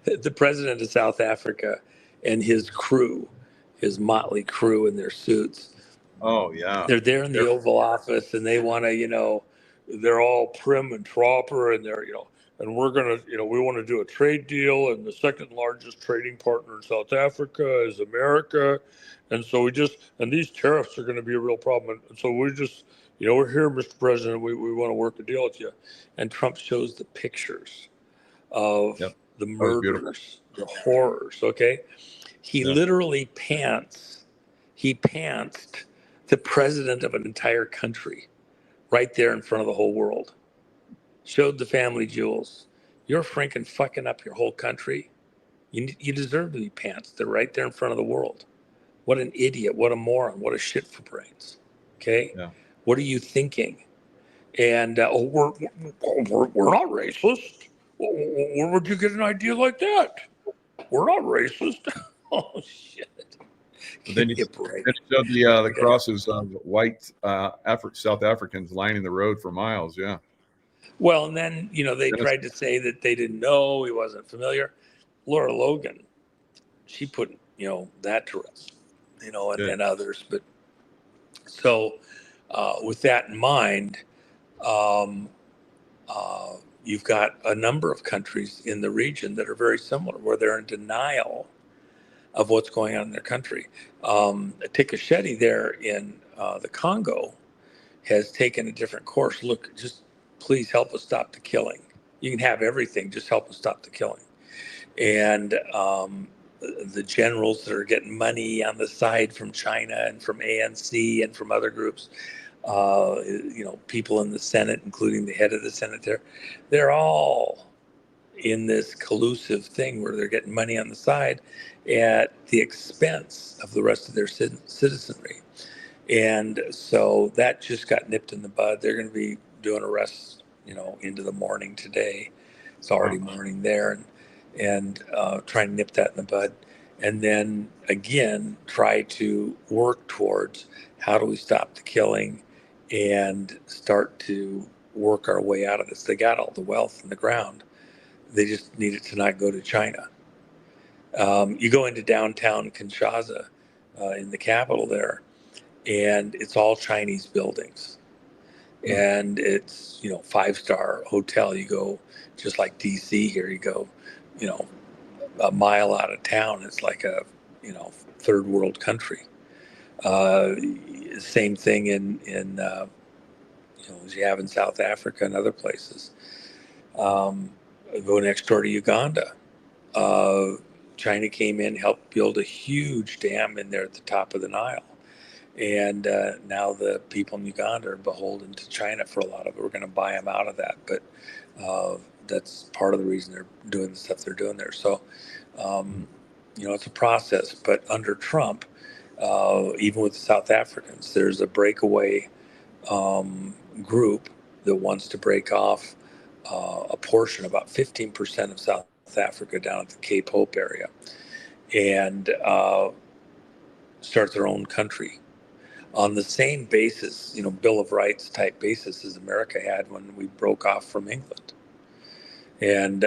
the president of South Africa, and his crew, his motley crew in their suits. Oh yeah. They're there in the Oval Office, and they want to, they're all prim and proper, and they're, and we're gonna, we want to do a trade deal, and the second largest trading partner in South Africa is America, and so and these tariffs are going to be a real problem, and so we just, we're here, Mr. President, we want to work a deal with you. And Trump shows the pictures of the murders, the horrors. Okay, he literally pantsed the president of an entire country right there in front of the whole world. Showed the family jewels. You're freaking fucking up your whole country. You deserve to be pantsed. They're right there in front of the world. What an idiot. What a moron. What a shit for brains. Okay? Yeah. What are you thinking? And, we're not racist. Where would you get an idea like that? We're not racist. Oh, shit. But then you showed the crosses of white South Africans lining the road for miles. Yeah. Well, and then, they tried to say that they didn't know, he wasn't familiar. Laura Logan, she put, that to rest, and others. But so With that in mind, you've got a number of countries in the region that are very similar, where they're in denial of what's going on in their country. Tikasheti there in the Congo has taken a different course. Look, just please help us stop the killing. You can have everything, just help us stop the killing. And the generals that are getting money on the side from China and from ANC and from other groups, people in the Senate, including the head of the Senate there, they're all in this collusive thing where they're getting money on the side at the expense of the rest of their citizenry. And so that just got nipped in the bud. They're going to be doing arrests, into the morning today. It's already morning there, and try and nip that in the bud. And then again, try to work towards how do we stop the killing and start to work our way out of this. They got all the wealth in the ground. They just need it to not go to China. You go into downtown Kinshasa, in the capital there, and it's all Chinese buildings. And it's, 5-star hotel. You go, just like DC here, you go, a mile out of town, it's like a, third world country. Same thing in as you have in South Africa and other places. Go next door to Uganda. China came in, helped build a huge dam in there at the top of the Nile. And now the people in Uganda are beholden to China for a lot of it. We're going to buy them out of that. But that's part of the reason they're doing the stuff they're doing there. So, it's a process. But under Trump, even with the South Africans, there's a breakaway group that wants to break off a portion, about 15% of South Africa down at the Cape Hope area, and start their own country on the same basis, Bill of Rights type basis as America had when we broke off from England. And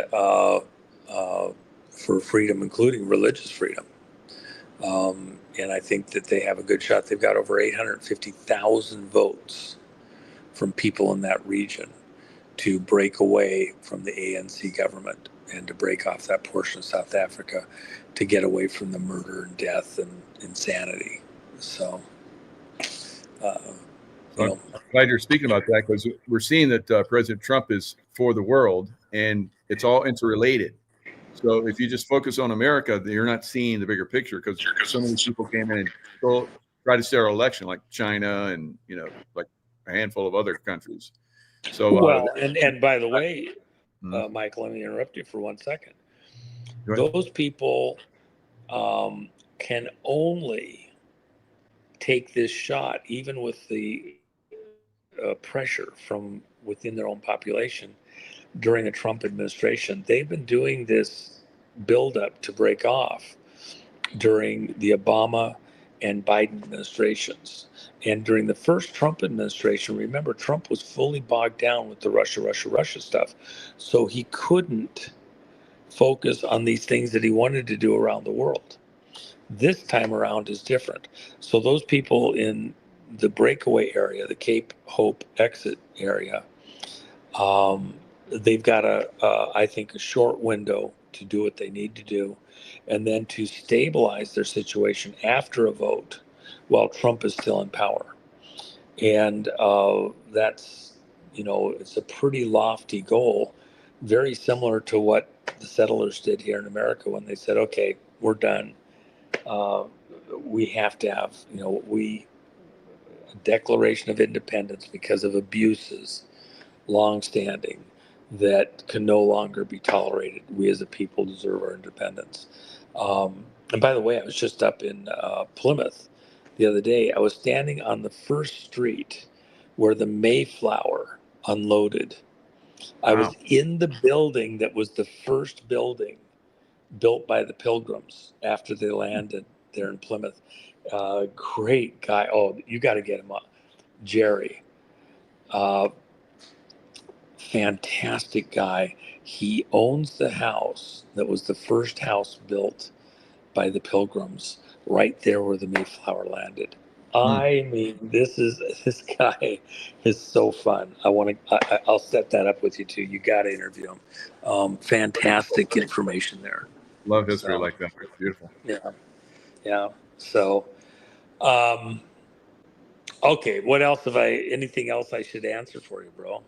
for freedom, including religious freedom. And I think that they have a good shot. They've got over 850,000 votes from people in that region to break away from the ANC government and to break off that portion of South Africa to get away from the murder and death and insanity. So, I'm glad you're speaking about that, because we're seeing that President Trump is for the world, and it's all interrelated. So if you just focus on America, you're not seeing the bigger picture, because so many people came in and tried to steal our election, like China and like a handful of other countries. So and by the way, Michael, let me interrupt you for 1 second. Those people can only take this shot, even with the pressure from within their own population during a Trump administration. They've been doing this buildup to break off during the Obama and Biden administrations. And during the first Trump administration, remember, Trump was fully bogged down with the Russia stuff. So he couldn't focus on these things that he wanted to do around the world. This time around is different. So those people in the breakaway area, the Cape Hope exit area, they've got I think, a short window to do what they need to do, and then to stabilize their situation after a vote while Trump is still in power. And that's, it's a pretty lofty goal, very similar to what the settlers did here in America when they said, okay, we're done. We have to have, a Declaration of Independence because of abuses, longstanding, that can no longer be tolerated. We as a people deserve our independence. And by the way, I was just up in Plymouth the other day. I was standing on the first street where the Mayflower unloaded. I was in the building that was the first building built by the Pilgrims after they landed there in Plymouth. Great guy. Oh, you got to get him up. Jerry. Fantastic guy. He owns the house that was the first house built by the Pilgrims right there where the Mayflower landed. I mean, this guy is so fun. I'll set that up with you too. You got to interview him. Fantastic information there. Love history So like that. Beautiful. yeah, yeah. So, um, okay. What else anything else I should answer for you, bro?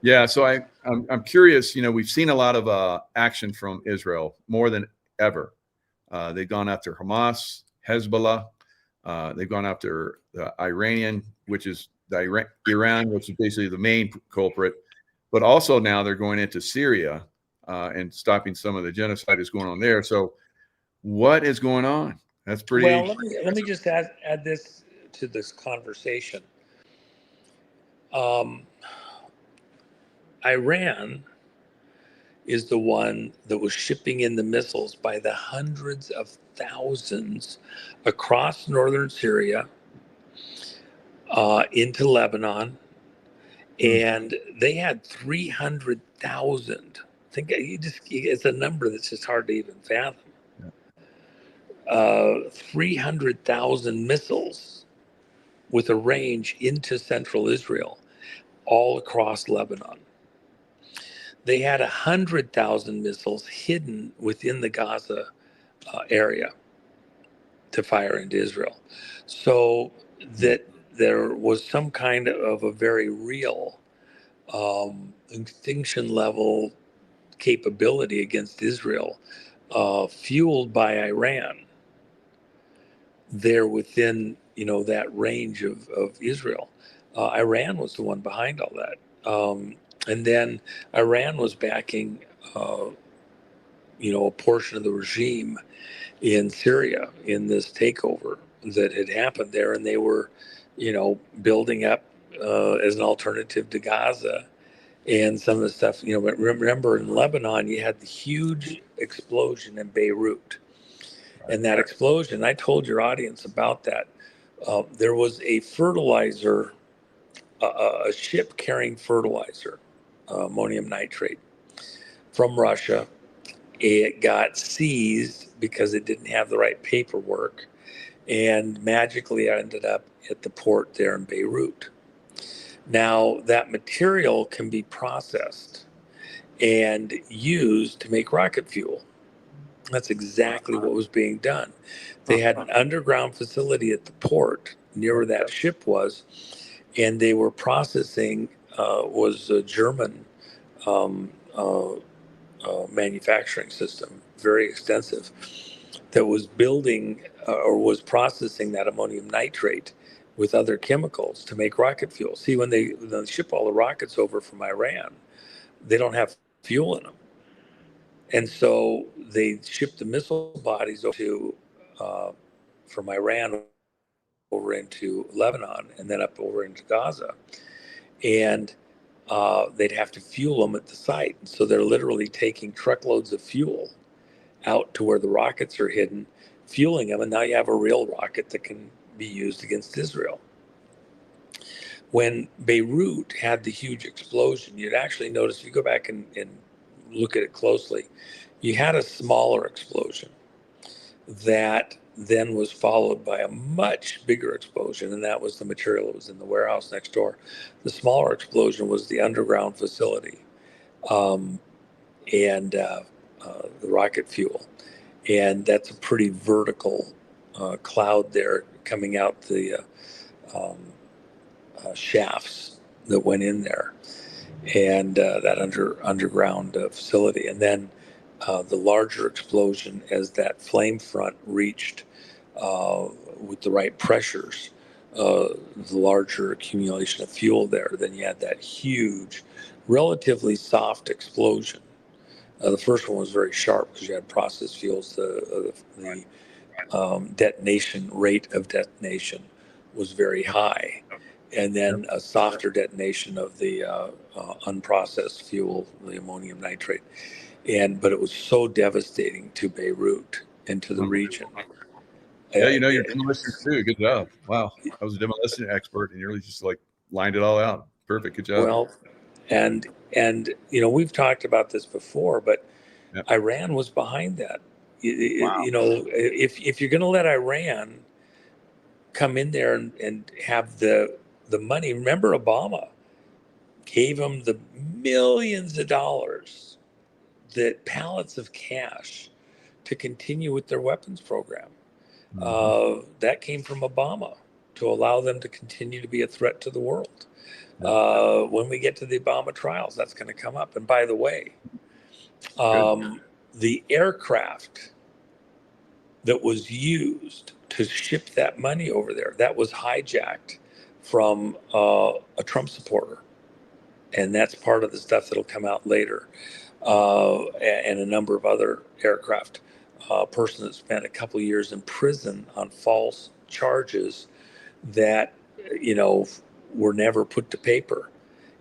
Yeah, so I'm curious. We've seen a lot of action from Israel more than ever. They've gone after Hamas, Hezbollah. They've gone after the Iranian, which is Iran, which is basically the main culprit. But also now they're going into Syria and stopping some of the genocide that's going on there. So what is going on? That's pretty. Well, let me just add this to this conversation. Iran is the one that was shipping in the missiles by the hundreds of thousands across northern Syria into Lebanon, and they had 300,000. It's a number that's just hard to even fathom. 300,000 missiles with a range into central Israel, all across Lebanon. They had 100,000 missiles hidden within the Gaza area to fire into Israel. So that there was some kind of a very real extinction level capability against Israel, fueled by Iran. There within that range of Israel. Iran was the one behind all that. And then Iran was backing, a portion of the regime in Syria in this takeover that had happened there, and they were, building up as an alternative to Gaza and some of the stuff. But remember in Lebanon, you had the huge explosion in Beirut, and that explosion. I told your audience about that. There was a fertilizer, a ship carrying fertilizer, ammonium nitrate, from Russia. It got seized because it didn't have the right paperwork, and magically ended up at the port there in Beirut. Now, that material can be processed and used to make rocket fuel. That's exactly what was being done. They had an underground facility at the port near where that ship was, and they were processing, was a German manufacturing system, very extensive, that was building or was processing that ammonium nitrate with other chemicals to make rocket fuel. See, when they ship all the rockets over from Iran, they don't have fuel in them. And so they ship the missile bodies from Iran over into Lebanon and then up over into Gaza. And they'd have to fuel them at the site. And so they're literally taking truckloads of fuel out to where the rockets are hidden, fueling them. And now you have a real rocket that can be used against Israel. When Beirut had the huge explosion, you'd actually notice, if you go back and look at it closely, you had a smaller explosion that then was followed by a much bigger explosion, and that was the material that was in the warehouse next door. The smaller explosion was the underground facility, and the rocket fuel. And that's a pretty vertical cloud there coming out the shafts that went in there, and that underground facility. And then the larger explosion, as that flame front reached with the right pressures, the larger accumulation of fuel there, then you had that huge, relatively soft explosion. The first one was very sharp because you had processed fuels. The detonation rate of detonation was very high. And then a softer detonation of the unprocessed fuel, the ammonium nitrate. But it was so devastating to Beirut and to the region. Yeah, you're demolition too. Good job. Wow. I was a demolition expert, and you really just lined it all out. Perfect. Good job. Well, and we've talked about this before, but Yep. Iran was behind that. Wow. If you're going to let Iran come in there and have the money. Remember, Obama gave them the millions of dollars, the pallets of cash to continue with their weapons program. That came from Obama to allow them to continue to be a threat to the world. When we get to the Obama trials, that's going to come up. And by the way, the aircraft that was used to ship that money over there, that was hijacked from a Trump supporter. And that's part of the stuff that'll come out later. And a number of other aircraft. A person that spent a couple of years in prison on false charges that, were never put to paper.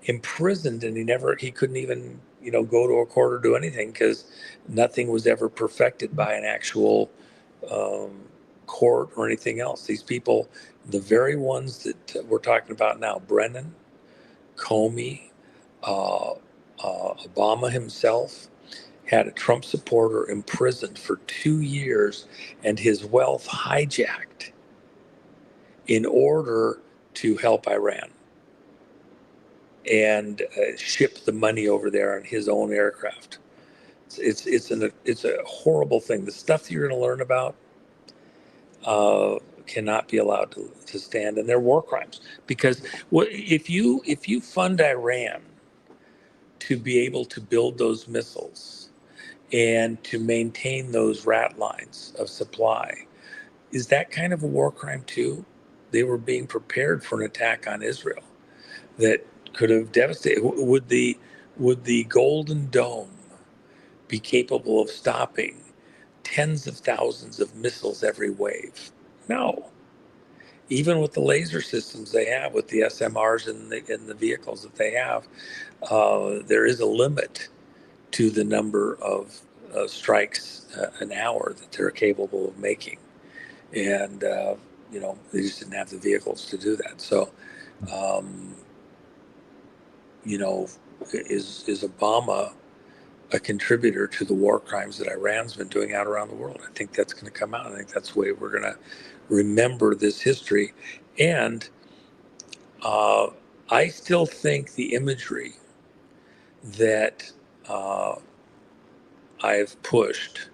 Imprisoned, and he couldn't even, go to a court or do anything because nothing was ever perfected by an actual court or anything else. These people, the very ones that we're talking about now, Brennan, Comey, Obama himself, had a Trump supporter imprisoned for 2 years and his wealth hijacked in order to help Iran and ship the money over there on his own aircraft. It's a horrible thing. The stuff that you're going to learn about cannot be allowed to stand, and they're war crimes. Because if you fund Iran to be able to build those missiles and to maintain those rat lines of supply, is that kind of a war crime too? They were being prepared for an attack on Israel that could have devastated. Would the Golden Dome be capable of stopping tens of thousands of missiles every wave? No. Even with the laser systems they have, with the SMRs and the vehicles that they have, there is a limit to the number of strikes an hour that they're capable of making. And, they just didn't have the vehicles to do that. So, is Obama a contributor to the war crimes that Iran's been doing out around the world? I think that's going to come out. I think that's the way we're going to remember this history. And I still think the imagery that I've pushed,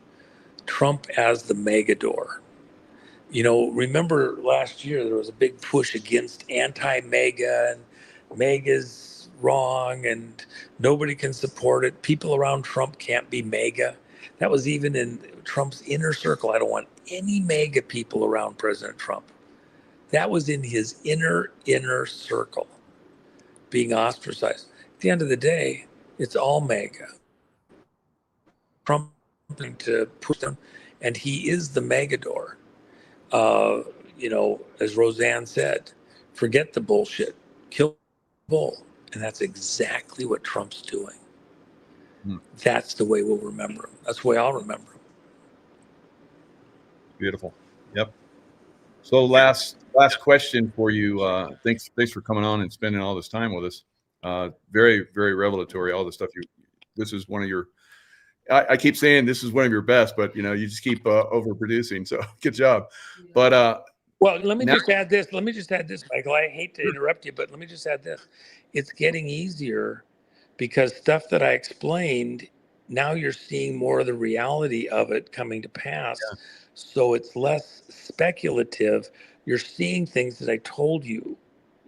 Trump as the megador. Remember last year there was a big push against anti-MAGA, and MAGA's wrong and nobody can support it. People around Trump can't be MAGA. That was even in Trump's inner circle. I don't want any MAGA people around President Trump. That was in his inner circle, being ostracized. At the end of the day, it's all MAGA. Trump to push them, and he is the megador. As Roseanne said, forget the bullshit, kill the bull. And that's exactly what Trump's doing. That's the way we'll remember him. That's the way I'll remember him. Beautiful. Yep. So last question for you. Thanks for coming on and spending all this time with us. Very, very revelatory. All the stuff this is one of your, I keep saying this is one of your best, but you just keep overproducing. So good job. But well, let me just add this, Michael. I hate to interrupt you, but let me just add this. It's getting easier because stuff that I explained, now you're seeing more of the reality of it coming to pass. Yeah. So it's less speculative. You're seeing things that I told you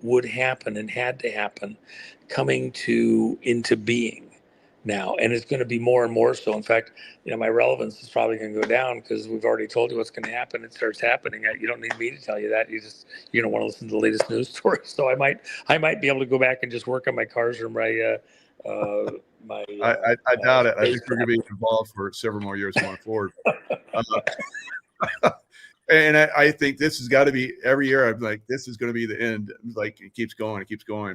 would happen and had to happen coming into being now. And it's going to be more and more so. In fact, my relevance is probably going to go down because we've already told you what's going to happen. It starts happening. You don't need me to tell you that. You don't want to listen to the latest news stories. So I might be able to go back and just work on my cars or my I doubt it. I think we're going to be involved for several more years going forward. And I think this has got to be every year. I'm like, this is going to be the end. Like it keeps going,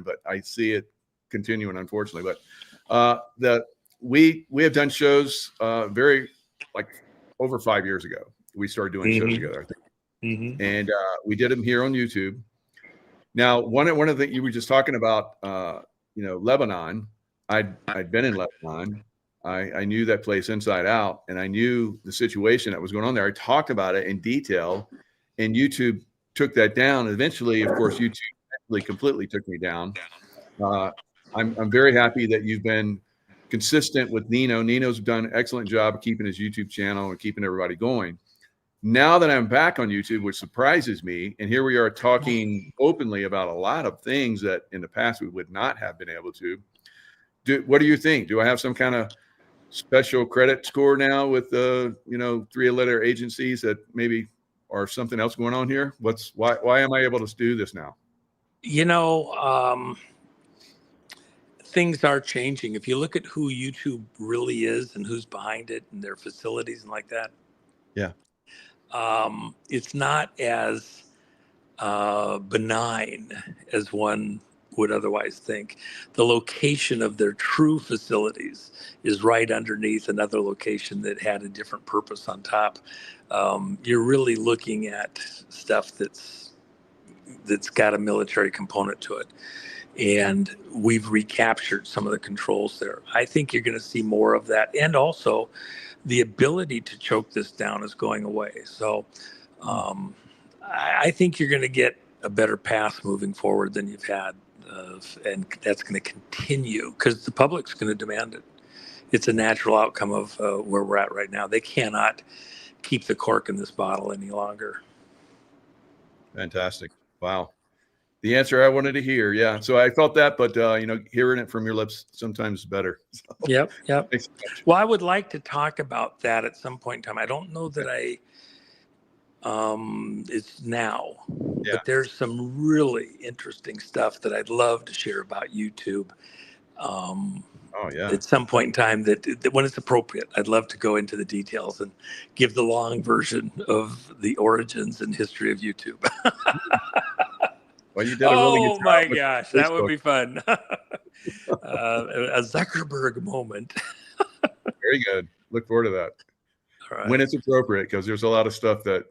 but I see it continuing, unfortunately. But we have done shows very like over 5 years ago. We started doing shows together, I think. And we did them here on YouTube. Now, one of the you were just talking about, Lebanon. I'd been in Lebanon. I knew that place inside out, and I knew the situation that was going on there. I talked about it in detail, and YouTube took that down. Eventually, of course, YouTube actually completely took me down. I'm very happy that you've been consistent with Nino. Nino's done an excellent job of keeping his YouTube channel and keeping everybody going. Now that I'm back on YouTube, which surprises me, and here we are talking openly about a lot of things that in the past we would not have been able to. What do you think? Do I have some kind of special credit score now with the 3-letter agencies that maybe or something else going on here? Why am I able to do this now? Things are changing. If you look at who YouTube really is and who's behind it and their facilities and like that, yeah, it's not as benign as one would otherwise think. The location of their true facilities is right underneath another location that had a different purpose on top. You're really looking at stuff that's got a military component to it. And we've recaptured some of the controls there. I think you're going to see more of that. And also the ability to choke this down is going away. So I think you're going to get a better path moving forward than you've had. And that's going to continue because the public's going to demand it. It's a natural outcome of where we're at right now. They cannot keep the cork in this bottle any longer. Fantastic. Wow. The answer I wanted to hear. Yeah. So I felt that, but hearing it from your lips sometimes is better. So, Yep. thanks so much. Well, I would like to talk about that at some point in time. I don't know that it's now, Yeah. but there's some really interesting stuff that I'd love to share about YouTube. Oh yeah. At some point in time that when it's appropriate, I'd love to go into the details and give the long version of the origins and history of YouTube. Well, you did a really good job. Oh my gosh, that Facebook. would be fun. A Zuckerberg moment. Very good. Look forward to that. All right. When it's appropriate, because there's a lot of stuff that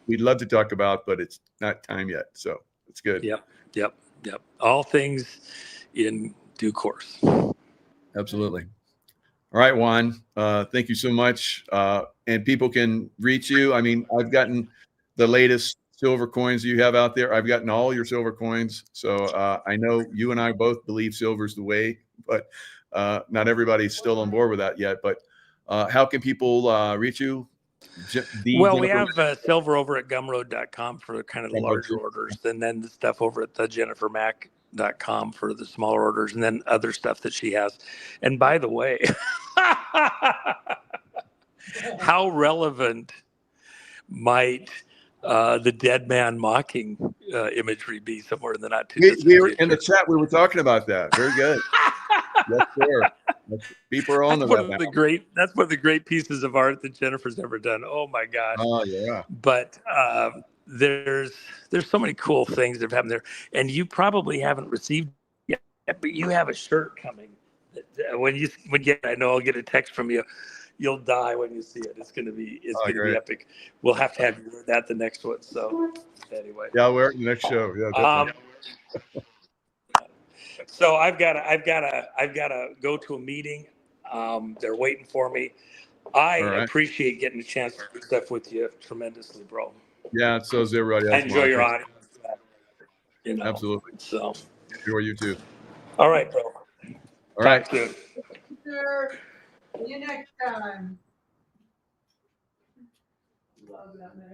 we'd love to talk about, but it's not time yet. So it's good. Yep. All things in due course. Absolutely. All right, Juan. Thank you so much. And people can reach you. I mean, I've gotten the latest silver coins you have out there. I've gotten all your silver coins. So I know you and I both believe silver's the way, but not everybody's still on board with that yet. But how can people reach you? Well, we have silver over at gumroad.com for kind of the larger orders, and then the stuff over at thejennifermack.com for the smaller orders, and then other stuff that she has. And by the way, how relevant might the dead man mocking imagery be somewhere in the not too distant we were future? in the chat. We were talking about that. Very good. Yes, sir. People are on to that. That's one of the great pieces of art that Jennifer's ever done. Oh my gosh. Oh yeah. But there's so many cool things that have happened there, and you probably haven't received yet, but you have a shirt coming. When I know I'll get a text from you. You'll die when you see it. It's gonna be epic. We'll have to have you wear that the next one. So anyway. Yeah, I'll wear it in the next show. Yeah, definitely. So I've gotta go to a meeting. They're waiting for me. I appreciate getting a chance to do stuff with you tremendously, bro. Yeah, so is everybody else. I enjoy your audience. Absolutely. So enjoy you too. All right, bro. All right. See you next time. Love that, man.